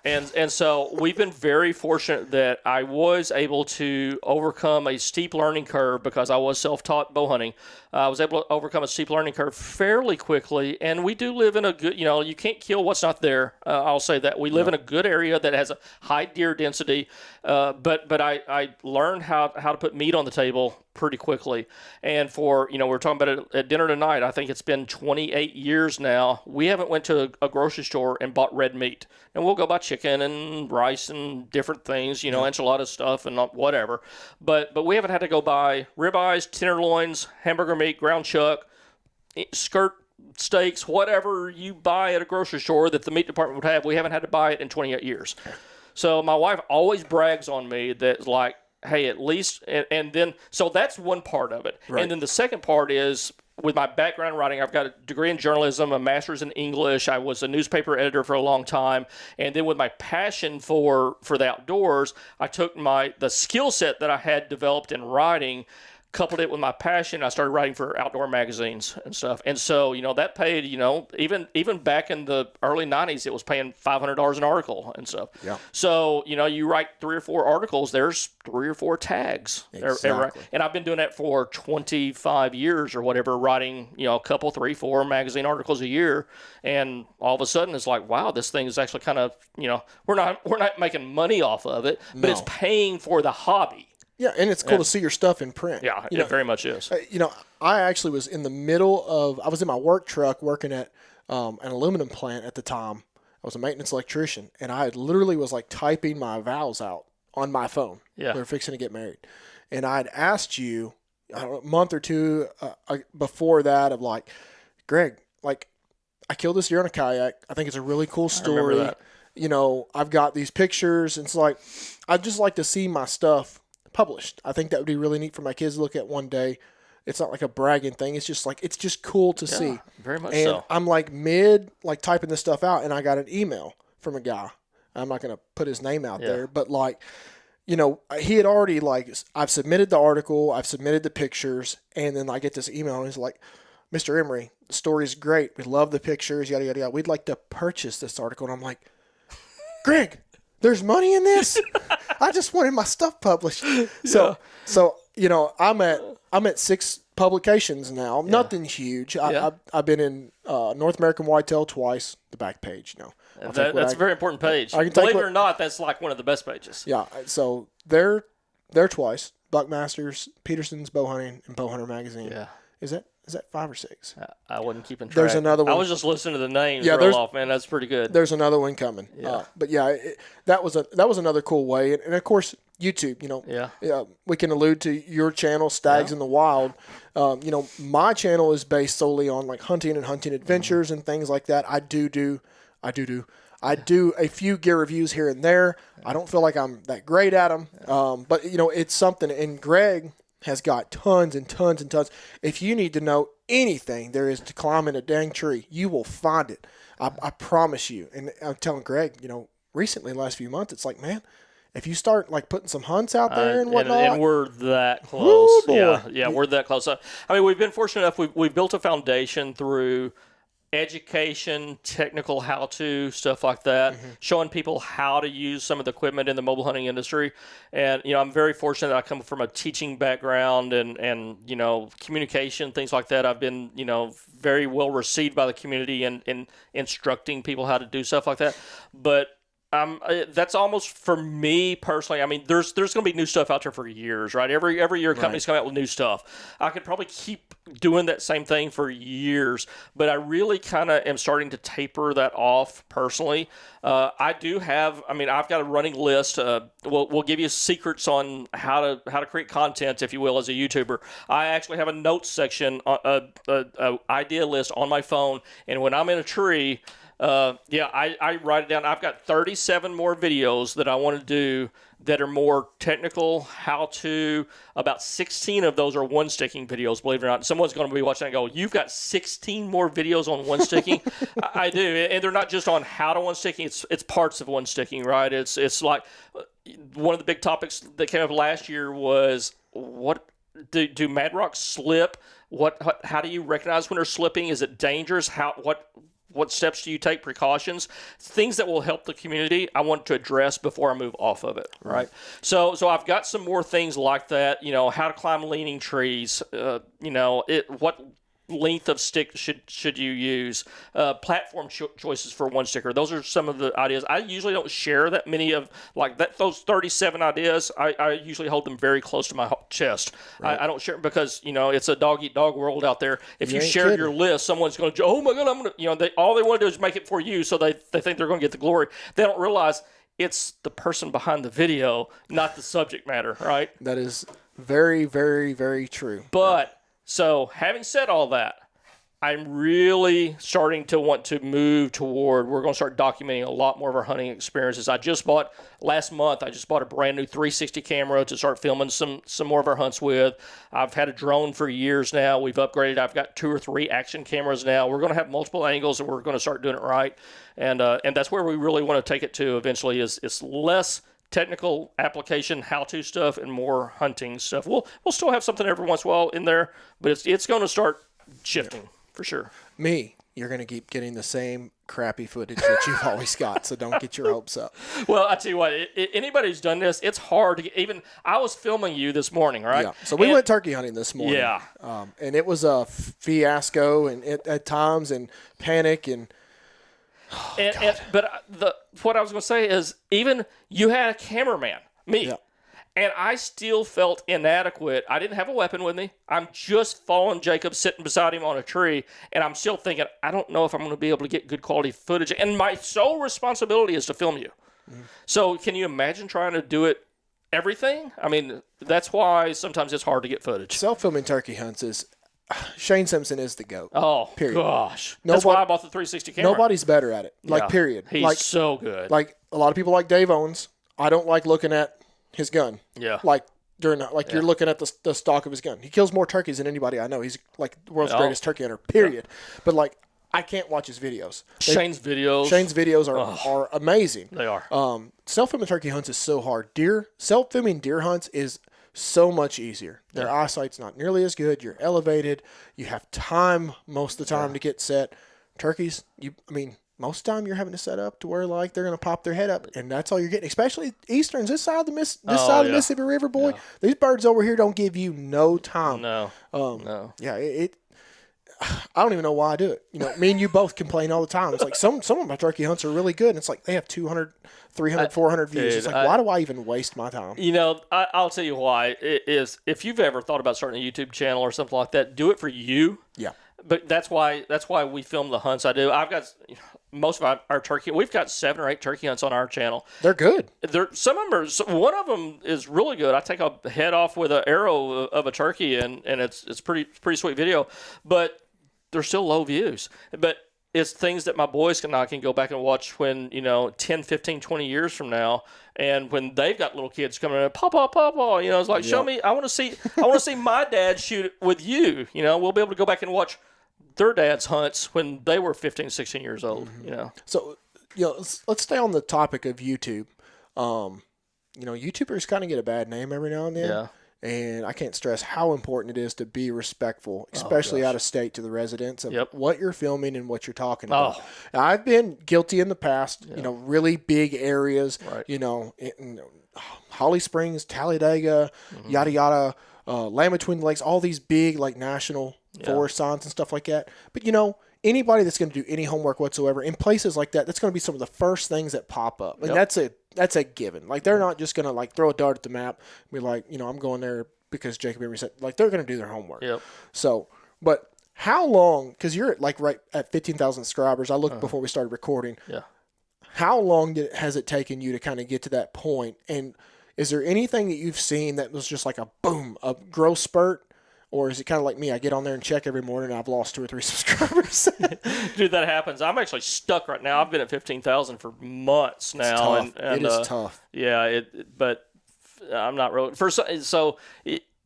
and so we've been very fortunate that I was able to overcome a steep learning curve because I was self-taught bow hunting. I was able to overcome a steep learning curve fairly quickly, and we do live in a good, you can't kill what's not there. I'll say that. We live in a good area that has a high deer density, but I learned how to put meat on the table pretty quickly. And for, we're talking about it at dinner tonight, I think it's been 28 years now. We haven't went to a grocery store and bought red meat. And we'll go buy chicken and rice and different things, enchilada stuff and whatever. But we haven't had to go buy ribeyes, tenderloins, hamburger meat, ground chuck, skirt steaks, whatever you buy at a grocery store that the meat department would have. We haven't had to buy it in 28 years. So my wife always brags on me that, like, hey, at least, and then, so that's one part of it. Right. And then the second part is, with my background in writing, I've got a degree in journalism, a master's in English. I was a newspaper editor for a long time. And then with my passion for the outdoors, I took the skill set that I had developed in writing, coupled it with my passion. I started writing for outdoor magazines and stuff. And so, that paid, even back in the early 90s, it was paying $500 an article and stuff. Yeah. So, you write 3 or 4 articles, there's 3 or 4 tags. Exactly. And I've been doing that for 25 years or whatever, writing, a couple, 3, 4 magazine articles a year. And all of a sudden it's like, wow, this thing is actually kind of, we're not making money off of it, but it's paying for the hobby. Yeah, and it's cool to see your stuff in print. Yeah, it very much is. I actually was in the middle of, I was in my work truck working at an aluminum plant at the time. I was a maintenance electrician, and I literally was like typing my vows out on my phone. Yeah. We were fixing to get married. And I'd asked you a month or two before that of like, Greg, like, I killed this deer on a kayak. I think it's a really cool story. I remember that. I've got these pictures. And it's like, I'd just like to see my stuff published. I think that would be really neat for my kids to look at one day. It's not like a bragging thing. It's just like, it's just cool to see. Very much and so. I'm like typing this stuff out, and I got an email from a guy. I'm not going to put his name out there, but he had already I've submitted the article, I've submitted the pictures, and then I get this email, and he's like, Mr. Emery, the story's great. We love the pictures, yada, yada, yada. We'd like to purchase this article. And I'm like, Greg, there's money in this? I just wanted my stuff published. So I'm at 6 publications now. Yeah. Nothing huge. I've been in North American Whitetail twice. The back page, that's a very important page. Believe it or not, that's like one of the best pages. Yeah. So they're twice. Buckmasters, Peterson's Bow Hunting, and Bowhunter Magazine. Yeah. Is that 5 or 6? I wasn't keeping track. There's another one. I was just listening to the names roll off, man. That's pretty good. There's another one coming. Yeah. But yeah, that was another cool way. And of course, YouTube, we can allude to your channel, Staggs in the Wild. My channel is based solely on like hunting and hunting adventures and things like that. I do a few gear reviews here and there. I don't feel like I'm that great at them. But it's something. And Greg has got tons and tons and tons. If you need to know anything there is to climb in a dang tree, you will find it. I promise you. And I'm telling Greg, recently, last few months, it's like, man, if you start like putting some hunts out there and whatnot. And we're that close. Woo, yeah, we're that close. We've been fortunate enough. We've built a foundation through education, technical how-to, stuff like that, showing people how to use some of the equipment in the mobile hunting industry. And, I'm very fortunate that I come from a teaching background and communication, things like that. I've been, very well received by the community and instructing people how to do stuff like that. But that's almost for me personally. There's going to be new stuff out there for years, right? Every year, companies come out with new stuff. I could probably keep doing that same thing for years, but I really kind of am starting to taper that off personally. I do have. I've got a running list. We'll give you secrets on how to create content, if you will, as a YouTuber. I actually have a notes section, a idea list on my phone, and when I'm in a tree. I write it down. I've got 37 more videos that I want to do that are more technical, how-to. About 16 of those are one-sticking videos, believe it or not. Someone's going to be watching and go, you've got 16 more videos on one-sticking? I do, and they're not just on how to one-sticking. It's parts of one-sticking, right? It's like one of the big topics that came up last year was what do mad rocks slip? How do you recognize when they're slipping? Is it dangerous? What steps do you take? Precautions, things that will help the community. I want to address before I move off of it. Right. So I've got some more things like that. How to climb leaning trees. What length of stick should you use? Platform choices for one sticker. Those are some of the ideas. I usually don't share that many of those 37 ideas. I usually hold them very close to my chest. Right. I don't share them because it's a dog eat dog world out there. If you share your list, someone's going to, oh my God, I'm going to, all they want to do is make it for you, so they think they're going to get the glory. They don't realize it's the person behind the video, not the subject matter. Right. That is very, very, very true. But so, having said all that, I'm really starting to want to move toward, we're going to start documenting a lot more of our hunting experiences. Last month, I just bought a brand new 360 camera to start filming some more of our hunts with. I've had a drone for years now. We've upgraded. I've got 2 or 3 action cameras now. We're going to have multiple angles, and we're going to start doing it right. And that's where we really want to take it to eventually is less technical application, how-to stuff, and more hunting stuff. We'll still have something every once in a while in there, but it's going to start shifting for sure. You're going to keep getting the same crappy footage that you've always got, so don't get your hopes up. Well, I tell you what, anybody who's done this, it's hard to get. Even I was filming you this morning, right? Yeah. So we went turkey hunting this morning. Yeah. And it was a fiasco, and at times, and panic, and. What I was going to say is, even you had a cameraman, me, and I still felt inadequate. I didn't have a weapon with me. I'm just following Jacob, sitting beside him on a tree, and I'm still thinking, I don't know if I'm going to be able to get good quality footage. And my sole responsibility is to film you. Mm-hmm. So can you imagine trying to do it everything? I mean, that's why sometimes it's hard to get footage. Self-filming turkey hunts is. Shane Simpson is the GOAT. Oh, period. Gosh. That's why I bought the 360 camera. Nobody's better at it. Period. He's so good. A lot of people like Dave Owens. I don't like looking at his gun. Yeah. You're looking at the stock of his gun. He kills more turkeys than anybody I know. He's the world's greatest turkey hunter, period. Yeah. But I can't watch his videos. Shane's videos are amazing. They are. Self-filming turkey hunts is so hard. Self-filming deer hunts is so much easier. Their eyesight's not nearly as good. You're elevated. You have time most of the time to get set. Turkeys, most of the time you're having to set up to where they're going to pop their head up, and that's all you're getting. Especially Easterns, this side of the Mississippi River, boy. Yeah. These birds over here don't give you no time. No. No. Yeah. I don't even know why I do it. Me and you both complain all the time. It's like some of my turkey hunts are really good, and it's like they have 200, 300, 400 views. It's like, why do I even waste my time? I'll tell you why. It is, if you've ever thought about starting a YouTube channel or something like that, do it for you. Yeah. But that's why we film the hunts I do. I've got most of our turkey. We've got 7 or 8 turkey hunts on our channel. They're good. Some of them are. One of them is really good. I take a head off with an arrow of a turkey, and it's pretty sweet video. But they're still low views. But it's things that my boys and I can go back and watch when, 10, 15, 20 years from now. And when they've got little kids coming in, Papa, it's like, show me, I want to see my dad shoot it with you. We'll be able to go back and watch their dad's hunts when they were 15, 16 years old, So, let's stay on the topic of YouTube. YouTubers kind of get a bad name every now and then. Yeah. And I can't stress how important it is to be respectful, especially out of state, to the residents of what you're filming and what you're talking about. Now, I've been guilty in the past, really big areas, in Holly Springs, Talladega, yada, yada, Land Between the Lakes, all these big, national forest signs and stuff like that. But, anybody that's going to do any homework whatsoever in places like that, that's going to be some of the first things that pop up. And that's a given. They're not just going to throw a dart at the map and be like, I'm going there because Jacob Emery said, they're going to do their homework. Yep. So, but how long, because you're right at 15,000 subscribers. I looked before we started recording. Yeah. How long has it taken you to kind of get to that point? And is there anything that you've seen that was just like a boom, a growth spurt? Or is it kind of like me? I get on there and check every morning, and I've lost 2 or 3 subscribers. Dude, that happens. I'm actually stuck right now. I've been at 15,000 for months now. It's tough. It is tough. Yeah, but I'm not really.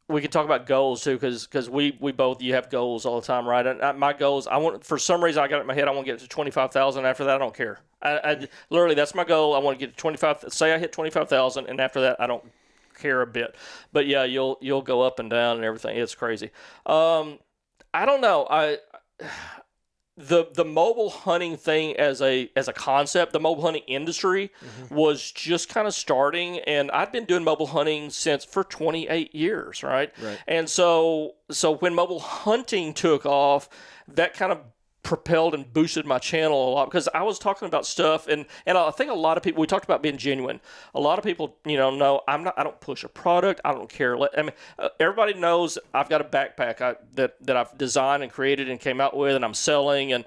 We can talk about goals too, because we both, you have goals all the time, right? And my goals, for some reason I got it in my head, I want to get it to 25,000. After that, I don't care. I literally, that's my goal. I want to get to 25. Say I hit 25,000, and after that, I don't care a bit. But yeah, you'll go up and down and everything. It's crazy. I don't know. The mobile hunting thing as a concept, the mobile hunting industry was just kind of starting, and I've been doing mobile hunting for 28 years, right? And so when mobile hunting took off, that kind of propelled and boosted my channel a lot, because I was talking about stuff, and I think a lot of people, we talked about being genuine. A lot of people, know I don't push a product. I don't care. Everybody knows I've got a backpack that I've designed and created and came out with, and I'm selling, and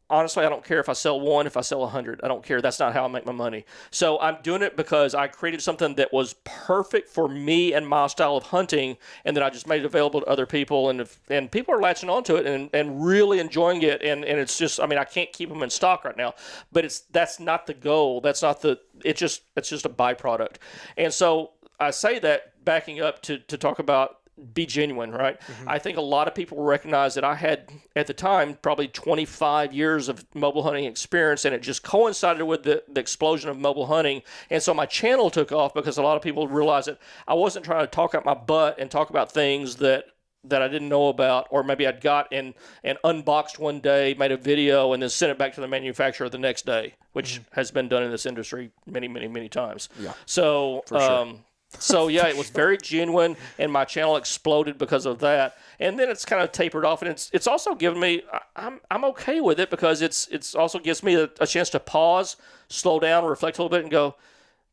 honestly, I don't care if I sell one, if I sell 100. I don't care. That's not how I make my money. So I'm doing it because I created something that was perfect for me and my style of hunting, and then I just made it available to other people, and people are latching onto it and really enjoying it. And it's just, I can't keep them in stock right now, but that's not the goal. It's just a byproduct. And so I say that backing up to talk about be genuine, right? I think a lot of people recognize that I had, at the time, probably 25 years of mobile hunting experience, and it just coincided with the explosion of mobile hunting. And so my channel took off because a lot of people realized that I wasn't trying to talk out my butt and talk about things that I didn't know about, or maybe I'd got and unboxed one day, made a video, and then sent it back to the manufacturer the next day, which has been done in this industry many, many, many times. Yeah. So, for sure. So yeah, it was very genuine, and my channel exploded because of that. And then it's kind of tapered off, and it's also given me, I'm okay with it, because it's also gives me a chance to pause, slow down, reflect a little bit, and go,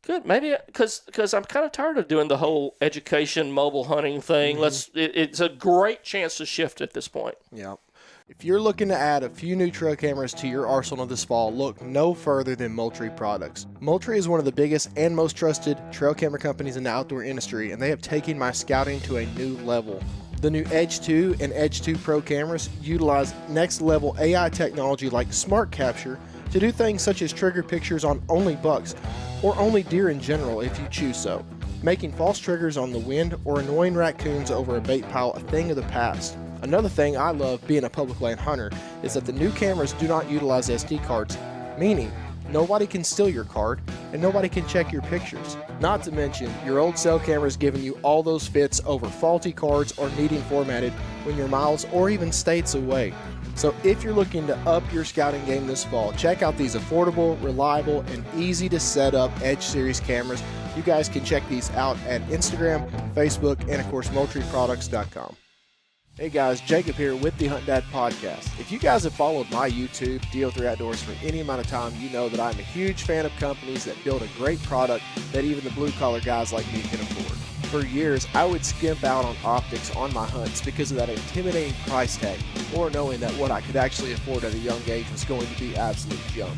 good, maybe because I'm kind of tired of doing the whole education mobile hunting thing. It's a great chance to shift at this point. Yeah. If you're looking to add a few new trail cameras to your arsenal this fall, look no further than Moultrie Products. Moultrie is one of the biggest and most trusted trail camera companies in the outdoor industry, and they have taken my scouting to a new level. The new Edge 2 and Edge 2 Pro cameras utilize next-level AI technology like Smart Capture to do things such as trigger pictures on only bucks, or only deer in general if you choose so, making false triggers on the wind or annoying raccoons over a bait pile a thing of the past. Another thing I love being a public land hunter is that the new cameras do not utilize SD cards, meaning nobody can steal your card and nobody can check your pictures. Not to mention, your old cell camera is giving you all those fits over faulty cards or needing formatted when you're miles or even states away. So if you're looking to up your scouting game this fall, check out these affordable, reliable, and easy to set up Edge Series cameras. You guys can check these out at Instagram, Facebook, and of course, MoultrieProducts.com. Hey guys, Jacob here with the Hunt Dad Podcast. If you guys have followed my YouTube, DO3 Outdoors, for any amount of time, you know that I'm a huge fan of companies that build a great product that even the blue-collar guys like me can afford. For years, I would skimp out on optics on my hunts because of that intimidating price tag, or knowing that what I could actually afford at a young age was going to be absolute junk.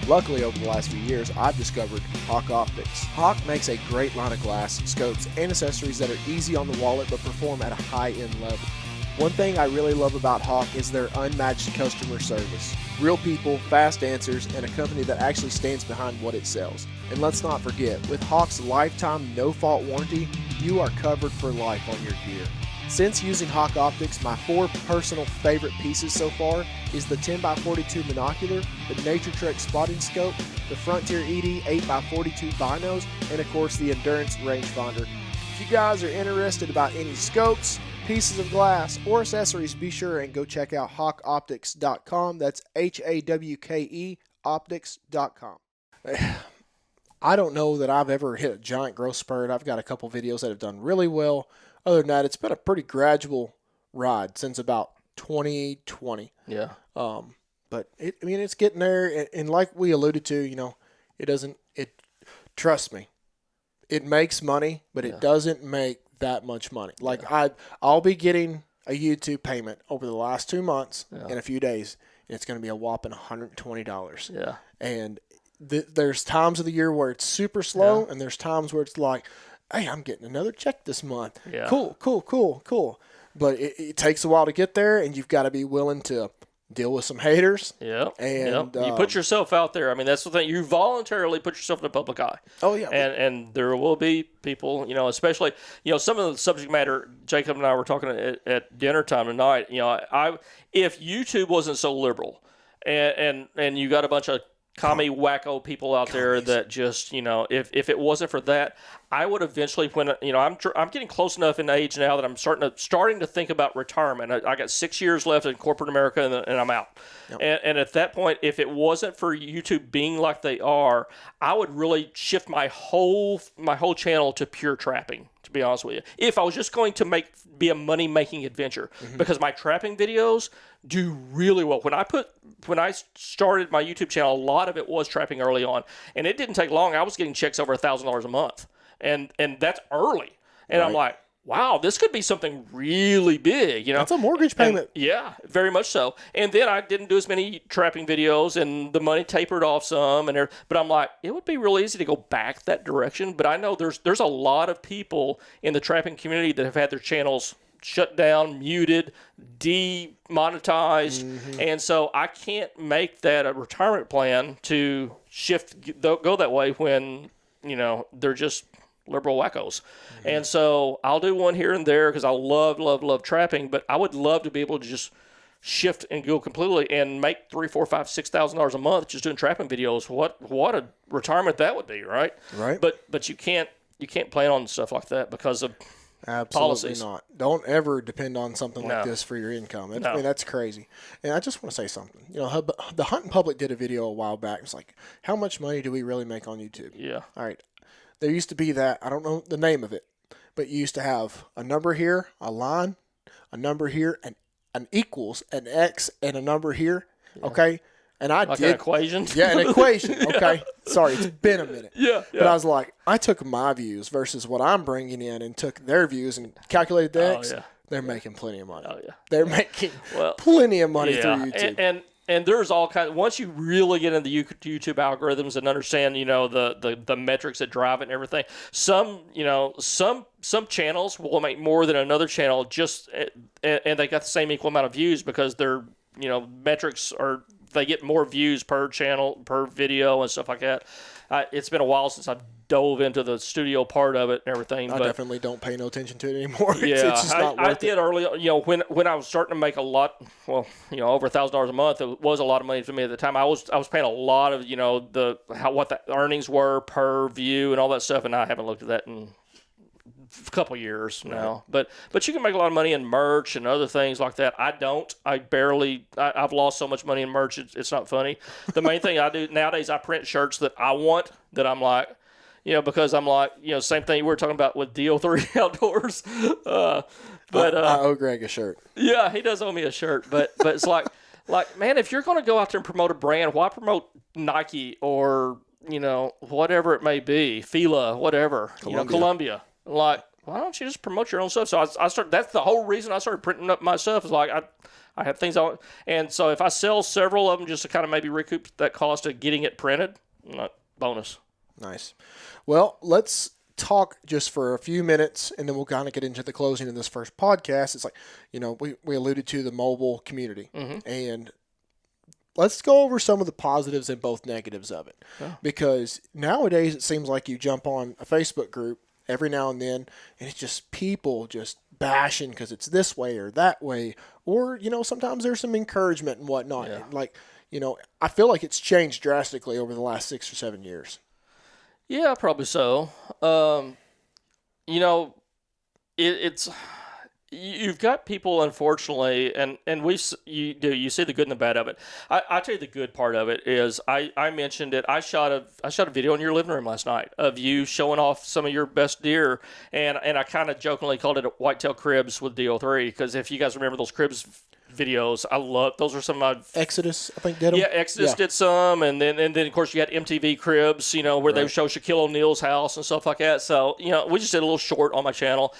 Luckily, over the last few years, I've discovered Hawk Optics. Hawk makes a great line of glass, scopes, and accessories that are easy on the wallet but perform at a high-end level. One thing I really love about Hawk is their unmatched customer service. Real people, fast answers, and a company that actually stands behind what it sells. And let's not forget, with Hawk's lifetime no-fault warranty, you are covered for life on your gear. Since using Hawk Optics, my 4 personal favorite pieces so far is the 10x42 monocular, the Nature Trek spotting scope, the Frontier ED 8x42 binos, and of course the Endurance rangefinder. If you guys are interested about any scopes, pieces of glass, or accessories, be sure and go check out hawkoptics.com. That's HAWKE optics.com. I don't know that I've ever hit a giant growth spurt. I've got a couple videos that have done really well. Other than that, it's been a pretty gradual ride since about 2020. Yeah. But it's getting there, and like we alluded to, trust me, it makes money, but it doesn't make that much money. Like I'll be getting a YouTube payment over the last 2 months in a few days, and it's going to be a whopping $120. Yeah. And there's times of the year where it's super slow, and there's times where it's like, hey, I'm getting another check this month. Yeah. Cool. But it takes a while to get there, and you've got to be willing to deal with some haters. Yeah. And you put yourself out there. I mean, that's the thing. You voluntarily put yourself in the public eye. Oh, yeah. And there will be people, especially, some of the subject matter, Jacob and I were talking at dinner time tonight, if YouTube wasn't so liberal and you got a bunch of commie wacko people out there that just, if it wasn't for that, I would eventually, when, I'm getting close enough in age now that I'm starting to think about retirement. I got 6 years left in corporate America, and I'm out. Yep. And at that point, if it wasn't for YouTube being like they are, I would really shift my whole channel to pure trapping, to be honest with you. If I was just going to be a money-making adventure, because my trapping videos do really well. When I started my YouTube channel, a lot of it was trapping early on, and it didn't take long. I was getting checks over $1,000 a month, and that's early. And I'm like, wow, this could be something really big. That's a mortgage payment. Yeah, very much so. And then I didn't do as many trapping videos, and the money tapered off some. But I'm like, it would be real easy to go back that direction. But I know there's a lot of people in the trapping community that have had their channels shut down, muted, demonetized, and so I can't make that a retirement plan to go that way when they're just liberal wackos. And so I'll do one here and there because I love trapping, but I would love to be able to just shift and go completely and make $3,000, $4,000, $5,000, $6,000 a month just doing trapping videos. What a retirement that would be, right? Right. But you can't plan on stuff like that because of Absolutely policies. Not. Don't ever depend on something like this for your income. I mean, that's crazy. And I just want to say something. The Hunting Public did a video a while back. It's like, how much money do we really make on YouTube? Yeah. All right. There used to be that, I don't know the name of it, but you used to have a number here, a line, a number here, an equals, an X, and a number here. Yeah. Okay. And I did an equation. Yeah, an equation. Okay. Sorry, it's been a minute. Yeah. But I was like, I took my views versus what I'm bringing in and took their views and calculated the X. They're making plenty of money. Oh yeah. They're making plenty of money through YouTube. And there's all kinds. Once you really get into the YouTube algorithms and understand, the metrics that drive it and everything, some channels will make more than another channel and they got the same equal amount of views because their metrics are. They get more views per channel, per video, and stuff like that. It's been a while since I've dove into the studio part of it and everything. I definitely don't pay no attention to it anymore. Yeah, it's just not worth I did early. When I was starting to make a lot, over $1,000 a month, it was a lot of money for me at the time. I was paying a lot of what the earnings were per view and all that stuff, and I haven't looked at that in a couple years now. But you can make a lot of money in merch and other things like that. I don't. I've lost so much money in merch. It's not funny. The main thing I do nowadays, I print shirts that I want, that I'm like, because I'm like, same thing we were talking about with DO3 Outdoors. But I owe Greg a shirt. Yeah, he does owe me a shirt. But it's like, man, if you're going to go out there and promote a brand, why promote Nike or, whatever it may be, Fila, whatever, Columbia. Like, why don't you just promote your own stuff? So I started. That's the whole reason I started printing up my stuff. Is like I have things I want, and so if I sell several of them, just to kind of maybe recoup that cost of getting it printed, bonus. Nice. Well, let's talk just for a few minutes, and then we'll kind of get into the closing of this first podcast. It's like, we alluded to the mobile community, and let's go over some of the positives and both negatives of it, because nowadays it seems like you jump on a Facebook group every now and then, and it's just people just bashing because it's this way or that way, or sometimes there's some encouragement and whatnot. Yeah. Like, I feel like it's changed drastically over the last 6 or 7 years. Yeah, probably so. It's you've got people, unfortunately, and you see the good and the bad of it. I tell you the good part of it is I mentioned it. I shot a video in your living room last night of you showing off some of your best deer, and I kind of jokingly called it a whitetail cribs with DO3, because if you guys remember those cribs videos, I love those. Are some of my Exodus, I think, did them. Yeah, Exodus did some, and then of course you got MTV Cribs, where they show Shaquille O'Neal's house and stuff like that. So we just did a little short on my channel,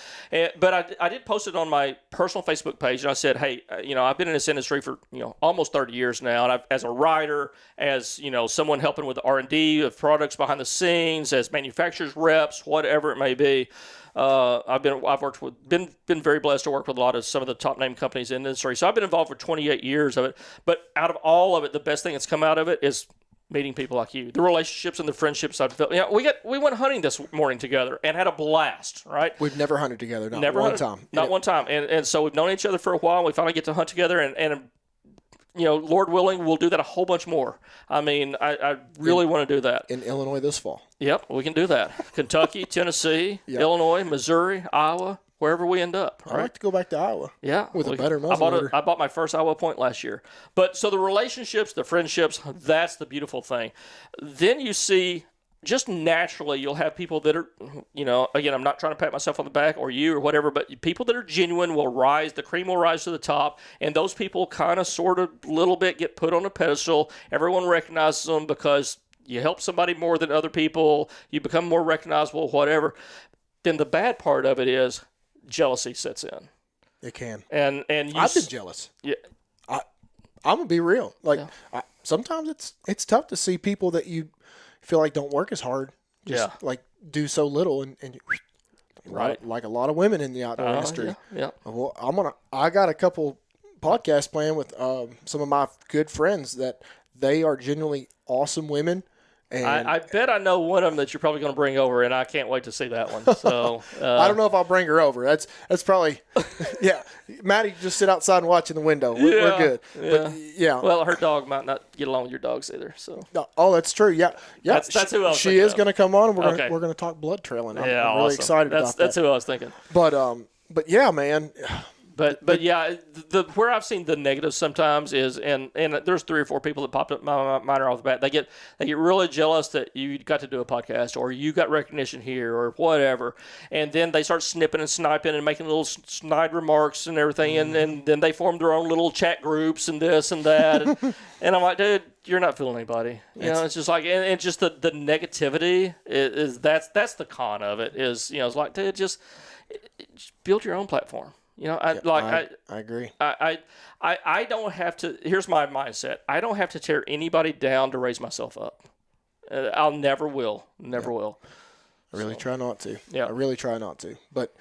but I did post it on my personal Facebook page, and I said, hey, I've been in this industry for almost 30 years now, and as a writer, as someone helping with the R&D of products behind the scenes, as manufacturers reps, whatever it may be. I've been very blessed to work with a lot of some of the top name companies in the industry. So I've been involved for 28 years of it. But out of all of it, the best thing that's come out of it is meeting people like you, the relationships and the friendships I've built. We went hunting this morning together and had a blast. Right? We've never hunted together, not one time. And so we've known each other for a while. And we finally get to hunt together, and Lord willing, we'll do that a whole bunch more. I mean, I really want to do that. In Illinois this fall. Yep, we can do that. Kentucky, Tennessee, Illinois, Missouri, Iowa, wherever we end up. Right? I'd like to go back to Iowa. Yeah. With a better muzzleloader. I bought my first Iowa point last year. But so the relationships, the friendships, that's the beautiful thing. Then you see, just naturally, you'll have people that are, again, I'm not trying to pat myself on the back or you or whatever, but people that are genuine will rise, the cream will rise to the top, and those people kind of sort of little bit get put on a pedestal. Everyone recognizes them because you help somebody more than other people, you become more recognizable, whatever. Then the bad part of it is jealousy sets in. It can. And I've been jealous. Yeah. I'm going to be real. Like, sometimes it's tough to see people that you feel like don't work as hard, just like do so little, and right, like a lot of women in the outdoor industry. Yeah. Well, I got a couple podcasts planned with some of my good friends that they are genuinely awesome women. And I bet I know one of them that you're probably going to bring over, and I can't wait to see that one. So I don't know if I'll bring her over. That's probably Maddie, just sit outside and watch in the window. We're good. Yeah. But, well, her dog might not get along with your dogs either. So that's true. Yeah. That's who I was She is going to come on, and we're going to talk blood trailing. I'm really awesome. excited about that. That's who I was thinking. But yeah, man. But yeah, where I've seen the negatives sometimes is, and there's 3 or 4 people that popped up my mind off the bat. They get really jealous that you got to do a podcast or you got recognition here or whatever, and then they start snipping and sniping and making little snide remarks and everything, and then they form their own little chat groups and this and that, and I'm like, dude, you're not fooling anybody. It's just like, and just the negativity is that's the con of it. Is it's like, dude, just build your own platform. I agree. I don't have to. Here's my mindset. I don't have to tear anybody down to raise myself up. I'll never will. Will. I really try not to. Yeah. I really try not to. But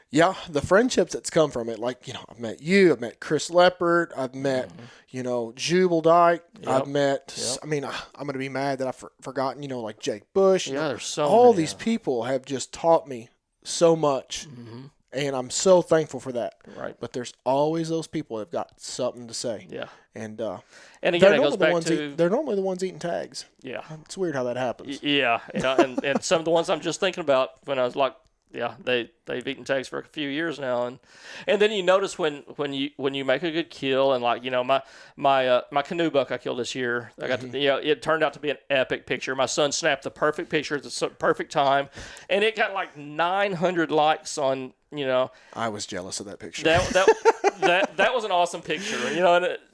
yeah, the friendships that's come from it, like, I've met you, I've met Chris Leppert, I've met, Jubal Dyke, I've met, I'm going to be mad that I've forgotten, like Jake Bush. Yeah, there's so all many, these people have just taught me so much. Mm-hmm. And I'm so thankful for that. Right. But there's always those people that have got something to say. Yeah. And again, it goes back to... they're normally the ones eating tags. Yeah. It's weird how that happens. Yeah. And some of the ones I'm just thinking about when I was like, they've eaten tags for a few years now, and then you notice when you make a good kill, and like my canoe buck I killed this year, I got to, it turned out to be an epic picture. My son snapped the perfect picture at the perfect time, and it got like 900 likes on. I was jealous of that picture. That was an awesome picture,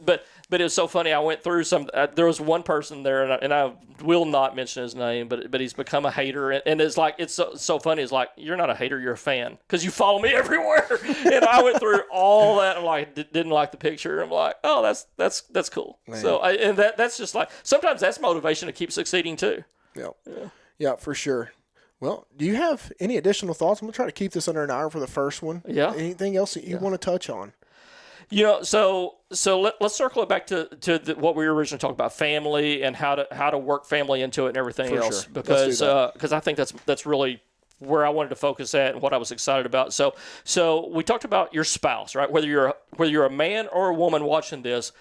but it was so funny. I went through some. There was one person there, and I will not mention his name, but he's become a hater, and it's like it's so funny. It's like, you're not a hater, you're a fan, because you follow me everywhere. And I went through all that, and like didn't like the picture. I'm like, oh, that's cool. Man. So that's just like, sometimes that's motivation to keep succeeding too. Yeah, for sure. Well, do you have any additional thoughts? I'm going to try to keep this under an hour for the first one. Yeah. Anything else that you want to touch on? So let's circle it back to what we were originally talking about, family, and how to work family into it and everything else. Sure. Because I think that's really where I wanted to focus at and what I was excited about. So we talked about your spouse, right? Whether you're a man or a woman watching this,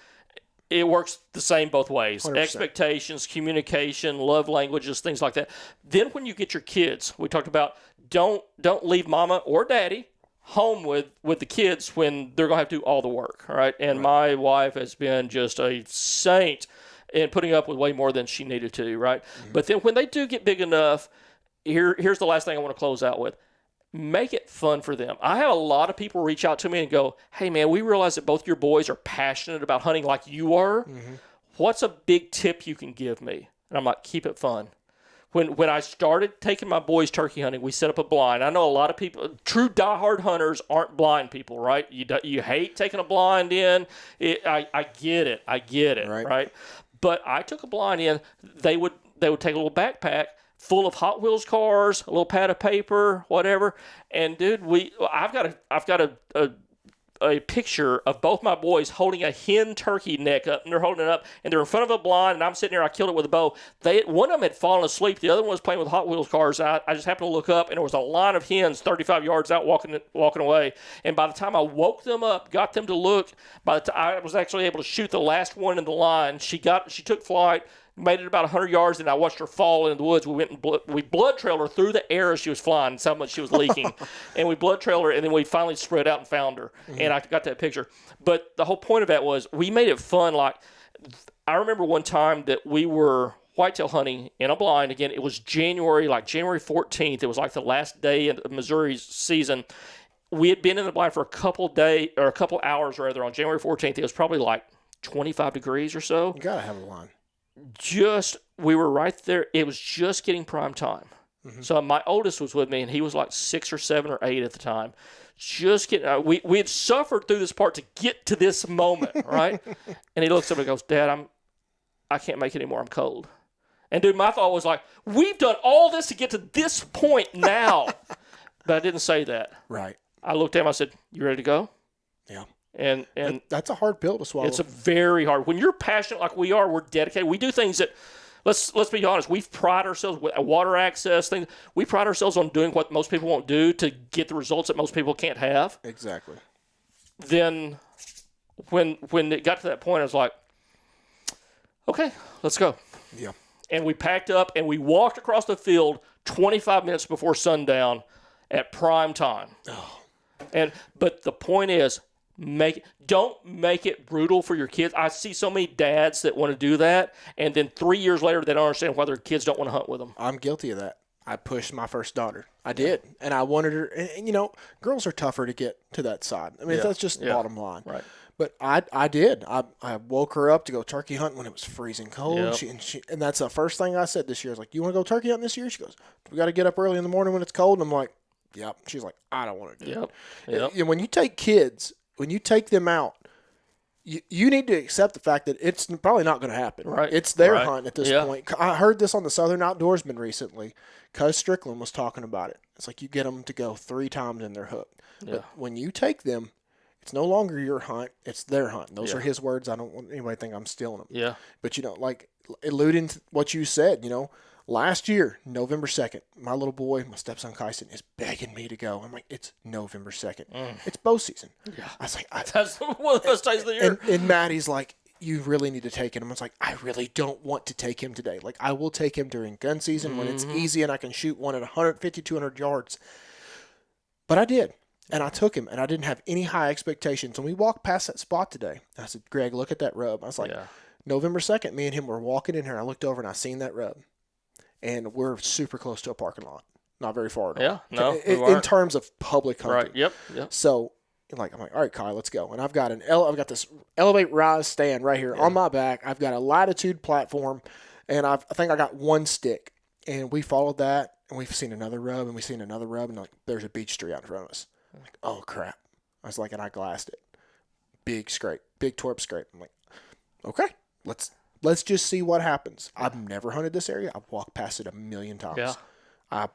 it works the same both ways. 100%. Expectations, communication, love languages, things like that. Then when you get your kids, we talked about don't leave mama or daddy home with the kids when they're going to have to do all the work, right? And my wife has been just a saint in putting up with way more than she needed to, right? Mm-hmm. But then when they do get big enough, here's the last thing I want to close out with. Make it fun for them. I have a lot of people reach out to me and go, hey, man, we realize that both your boys are passionate about hunting like you are. Mm-hmm. What's a big tip you can give me? And I'm like, keep it fun. When I started taking my boys turkey hunting, we set up a blind. I know a lot of people, true diehard hunters, aren't blind people, right? You hate taking a blind in. I get it, right? But I took a blind in. They would take a little backpack full of Hot Wheels cars, a little pad of paper, whatever. And dude, I've got a a picture of both my boys holding a hen turkey neck up, and they're holding it up, and they're in front of a blind, and I'm sitting there. I killed it with a bow. One of them had fallen asleep. The other one was playing with Hot Wheels cars. And I just happened to look up, and there was a line of hens 35 yards out walking away. And by the time I woke them up, got them to look, by the time I was actually able to shoot the last one in the line, she took flight, made it about 100 yards, and I watched her fall into the woods. We went and we blood trailed her through the air as she was flying, so much she was leaking. And we blood trailed her, and then we finally spread out and found her. And I got that picture. But the whole point of that was we made it fun. Like, I remember one time that we were whitetail hunting in a blind. Again, it was January 14th. It was like the last day of Missouri's season. We had been in the blind for a couple hours rather on January 14th. It was probably like 25 degrees or so. You got to have a line. We were right there. It was just getting prime time. So my oldest was with me, and he was like 6 or 7 or 8 at the time. Just getting, we had suffered through this part to get to this moment, right? And he looks up and goes, "Dad, I can't make it anymore. I'm cold." And dude, my thought was like, we've done all this to get to this point now. But I didn't say that. Right. I looked at him. I said, "You ready to go?" Yeah. And that's a hard pill to swallow. It's a very hard. When you're passionate like we are, we're dedicated. We do things that, let's be honest, we pride ourselves with water access things. We pride ourselves on doing what most people won't do to get the results that most people can't have. Exactly. Then when it got to that point, I was like, okay, let's go. Yeah. And we packed up and we walked across the field 25 minutes before sundown at prime time. Oh. But the point is, don't make it brutal for your kids. I see so many dads that want to do that, and then 3 years later they don't understand why their kids don't want to hunt with them. I'm guilty of that. I pushed my first daughter. I did, and I wanted her. And girls are tougher to get to that side. I mean, that's just the bottom line. Right. But I did. I woke her up to go turkey hunting when it was freezing cold. Yep. And that's the first thing I said this year. I was like, "You want to go turkey hunting this year?" She goes, "We got to get up early in the morning when it's cold." And I'm like, "Yep." She's like, "I don't want to do it." Yep. And when you take kids, when you take them out, you need to accept the fact that it's probably not going to happen. Right. It's their hunt at this point. I heard this on the Southern Outdoorsman recently. Cuz Strickland was talking about it. It's like you get them to go 3 times and they're hooked. Yeah. But when you take them, it's no longer your hunt. It's their hunt. And those are his words. I don't want anybody to think I'm stealing them. Yeah. But, like alluding to what you said, last year, November 2nd, my little boy, my stepson Kyson, is begging me to go. I'm like, it's November 2nd. It's bow season. Yeah. I was like, that's one of the best days of the year. And Maddie's like, you really need to take him. I was like, I really don't want to take him today. Like, I will take him during gun season when it's easy and I can shoot one at 150, 200 yards. But I did. And I took him, and I didn't have any high expectations. And we walked past that spot today. I said, "Greg, look at that rub." I was like, November 2nd, me and him were walking in here. I looked over, and I seen that rub. And we're super close to a parking lot. Not very far at all. Yeah, no, in terms of public hunting. Right, yep. So, I'm like, all right, Kyle, let's go. And I've got this elevate rise stand right here on my back. I've got a latitude platform, and I think I got one stick. And we followed that, and we've seen another rub, and we've seen another rub, and there's a beech tree out in front of us. I'm like, oh, crap. I was like, and I glassed it. Big scrape, big twerp scrape. I'm like, okay, let's just see what happens. I've never hunted this area. I've walked past it a million times. Yeah. I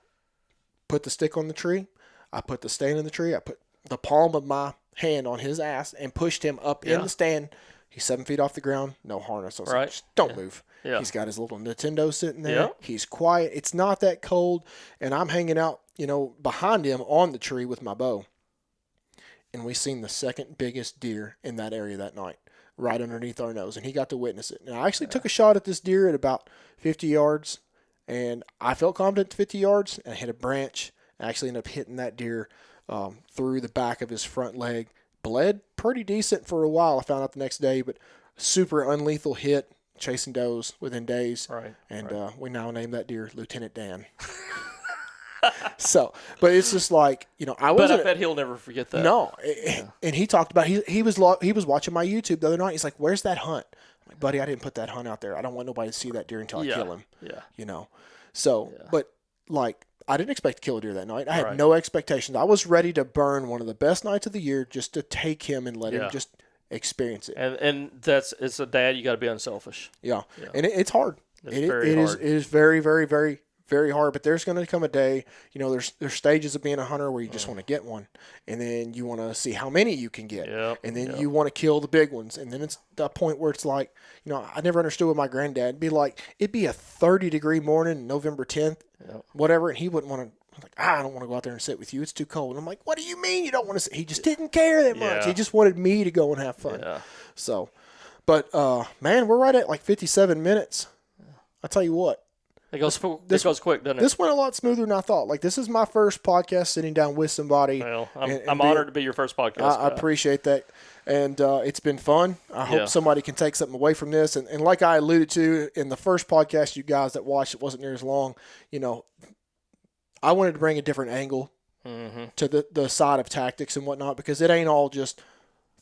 put the stick on the tree. I put the stand in the tree. I put the palm of my hand on his ass and pushed him up in the stand. He's 7 feet off the ground, no harness. I was like, just don't move. Yeah. He's got his little Nintendo sitting there. Yeah. He's quiet. It's not that cold. And I'm hanging out, behind him on the tree with my bow. And we seen the second biggest deer in that area that night, right underneath our nose. And he got to witness it. And I actually took a shot at this deer at about 50 yards. And I felt confident at 50 yards. And I hit a branch. I actually ended up hitting that deer through the back of his front leg. Bled pretty decent for a while, I found out the next day. But super unlethal hit, chasing does within days. Right. And we now name that deer Lieutenant Dan. So, but it's just like, I wasn't. But I bet he'll never forget that. No. And he talked about, he was watching my YouTube the other night. He's like, "Where's that hunt?" I'm like, "Buddy, I didn't put that hunt out there. I don't want nobody to see that deer until I kill him." Yeah. So, but like, I didn't expect to kill a deer that night. I had no expectations. I was ready to burn one of the best nights of the year just to take him and let him just experience it. And it's a dad, you got to be unselfish. Yeah. And it's hard. It Very hard. It is very, very, very, very hard, but there's going to come a day, there's stages of being a hunter where you just want to get one, and then you want to see how many you can get, and then you want to kill the big ones, and then it's the point where it's like, I never understood with my granddad. It'd be a 30-degree morning, November 10th, whatever, and he wouldn't want to. Like, I don't want to go out there and sit with you. It's too cold. And I'm like, what do you mean you don't want to sit? He just didn't care that much. He just wanted me to go and have fun. Yeah. So, but, man, we're right at like 57 minutes. I'll tell you what. It goes quick, doesn't it? This went a lot smoother than I thought. Like, this is my first podcast sitting down with somebody. Well, I'm honored to be your first podcast. I appreciate that. And it's been fun. I hope somebody can take something away from this. And like I alluded to in the first podcast, you guys that watched, it wasn't near as long, I wanted to bring a different angle to the side of tactics and whatnot, because it ain't all just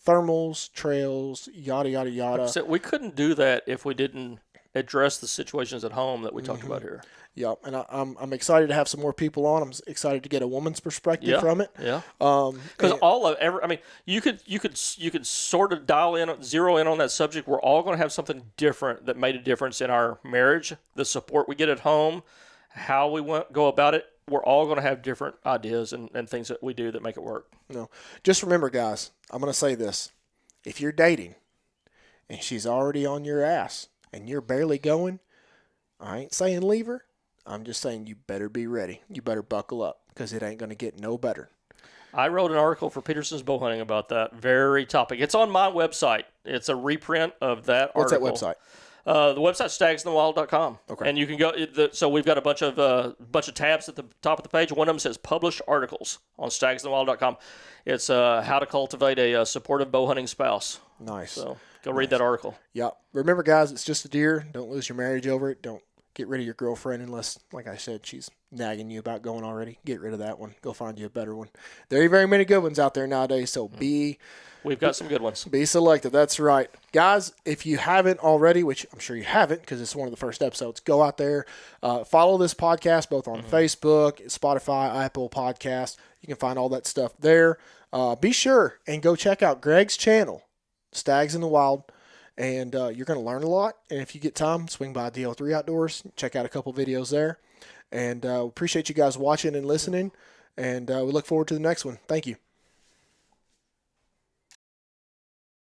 thermals, trails, yada, yada, yada. So we couldn't do that if we didn't address the situations at home that we talked about here. Yep, and I'm excited to have some more people on. I'm excited to get a woman's perspective from it. Yeah, because you could sort of zero in on that subject. We're all going to have something different that made a difference in our marriage, the support we get at home, how we go about it. We're all going to have different ideas and things that we do that make it work. No, just remember, guys, I'm going to say this. If you're dating and she's already on your ass and you're barely going, I ain't saying leave her. I'm just saying you better be ready. You better buckle up, because it ain't going to get no better. I wrote an article for Peterson's Bow Hunting about that very topic. It's on my website. It's a reprint of that article. What's that website? The website's stagsinthewild.com. Okay. And you can go, so we've got a bunch of tabs at the top of the page. One of them says published articles on stagsinthewild.com. It's how to cultivate a supportive bow hunting spouse. Nice. So go read that article. Yeah. Remember, guys, it's just a deer. Don't lose your marriage over it. Don't get rid of your girlfriend unless, like I said, she's nagging you about going already. Get rid of that one. Go find you a better one. There are very many good ones out there nowadays, so We've got some good ones. Be selective. That's right. Guys, if you haven't already, which I'm sure you haven't because it's one of the first episodes, go out there. Follow this podcast both on Facebook, Spotify, Apple Podcasts. You can find all that stuff there. Be sure and go check out Greg's channel, Staggs in the Wild, and you're going to learn a lot. And if you get time, swing by DL3 Outdoors. Check out a couple videos there. And appreciate you guys watching and listening. And we look forward to the next one. Thank you.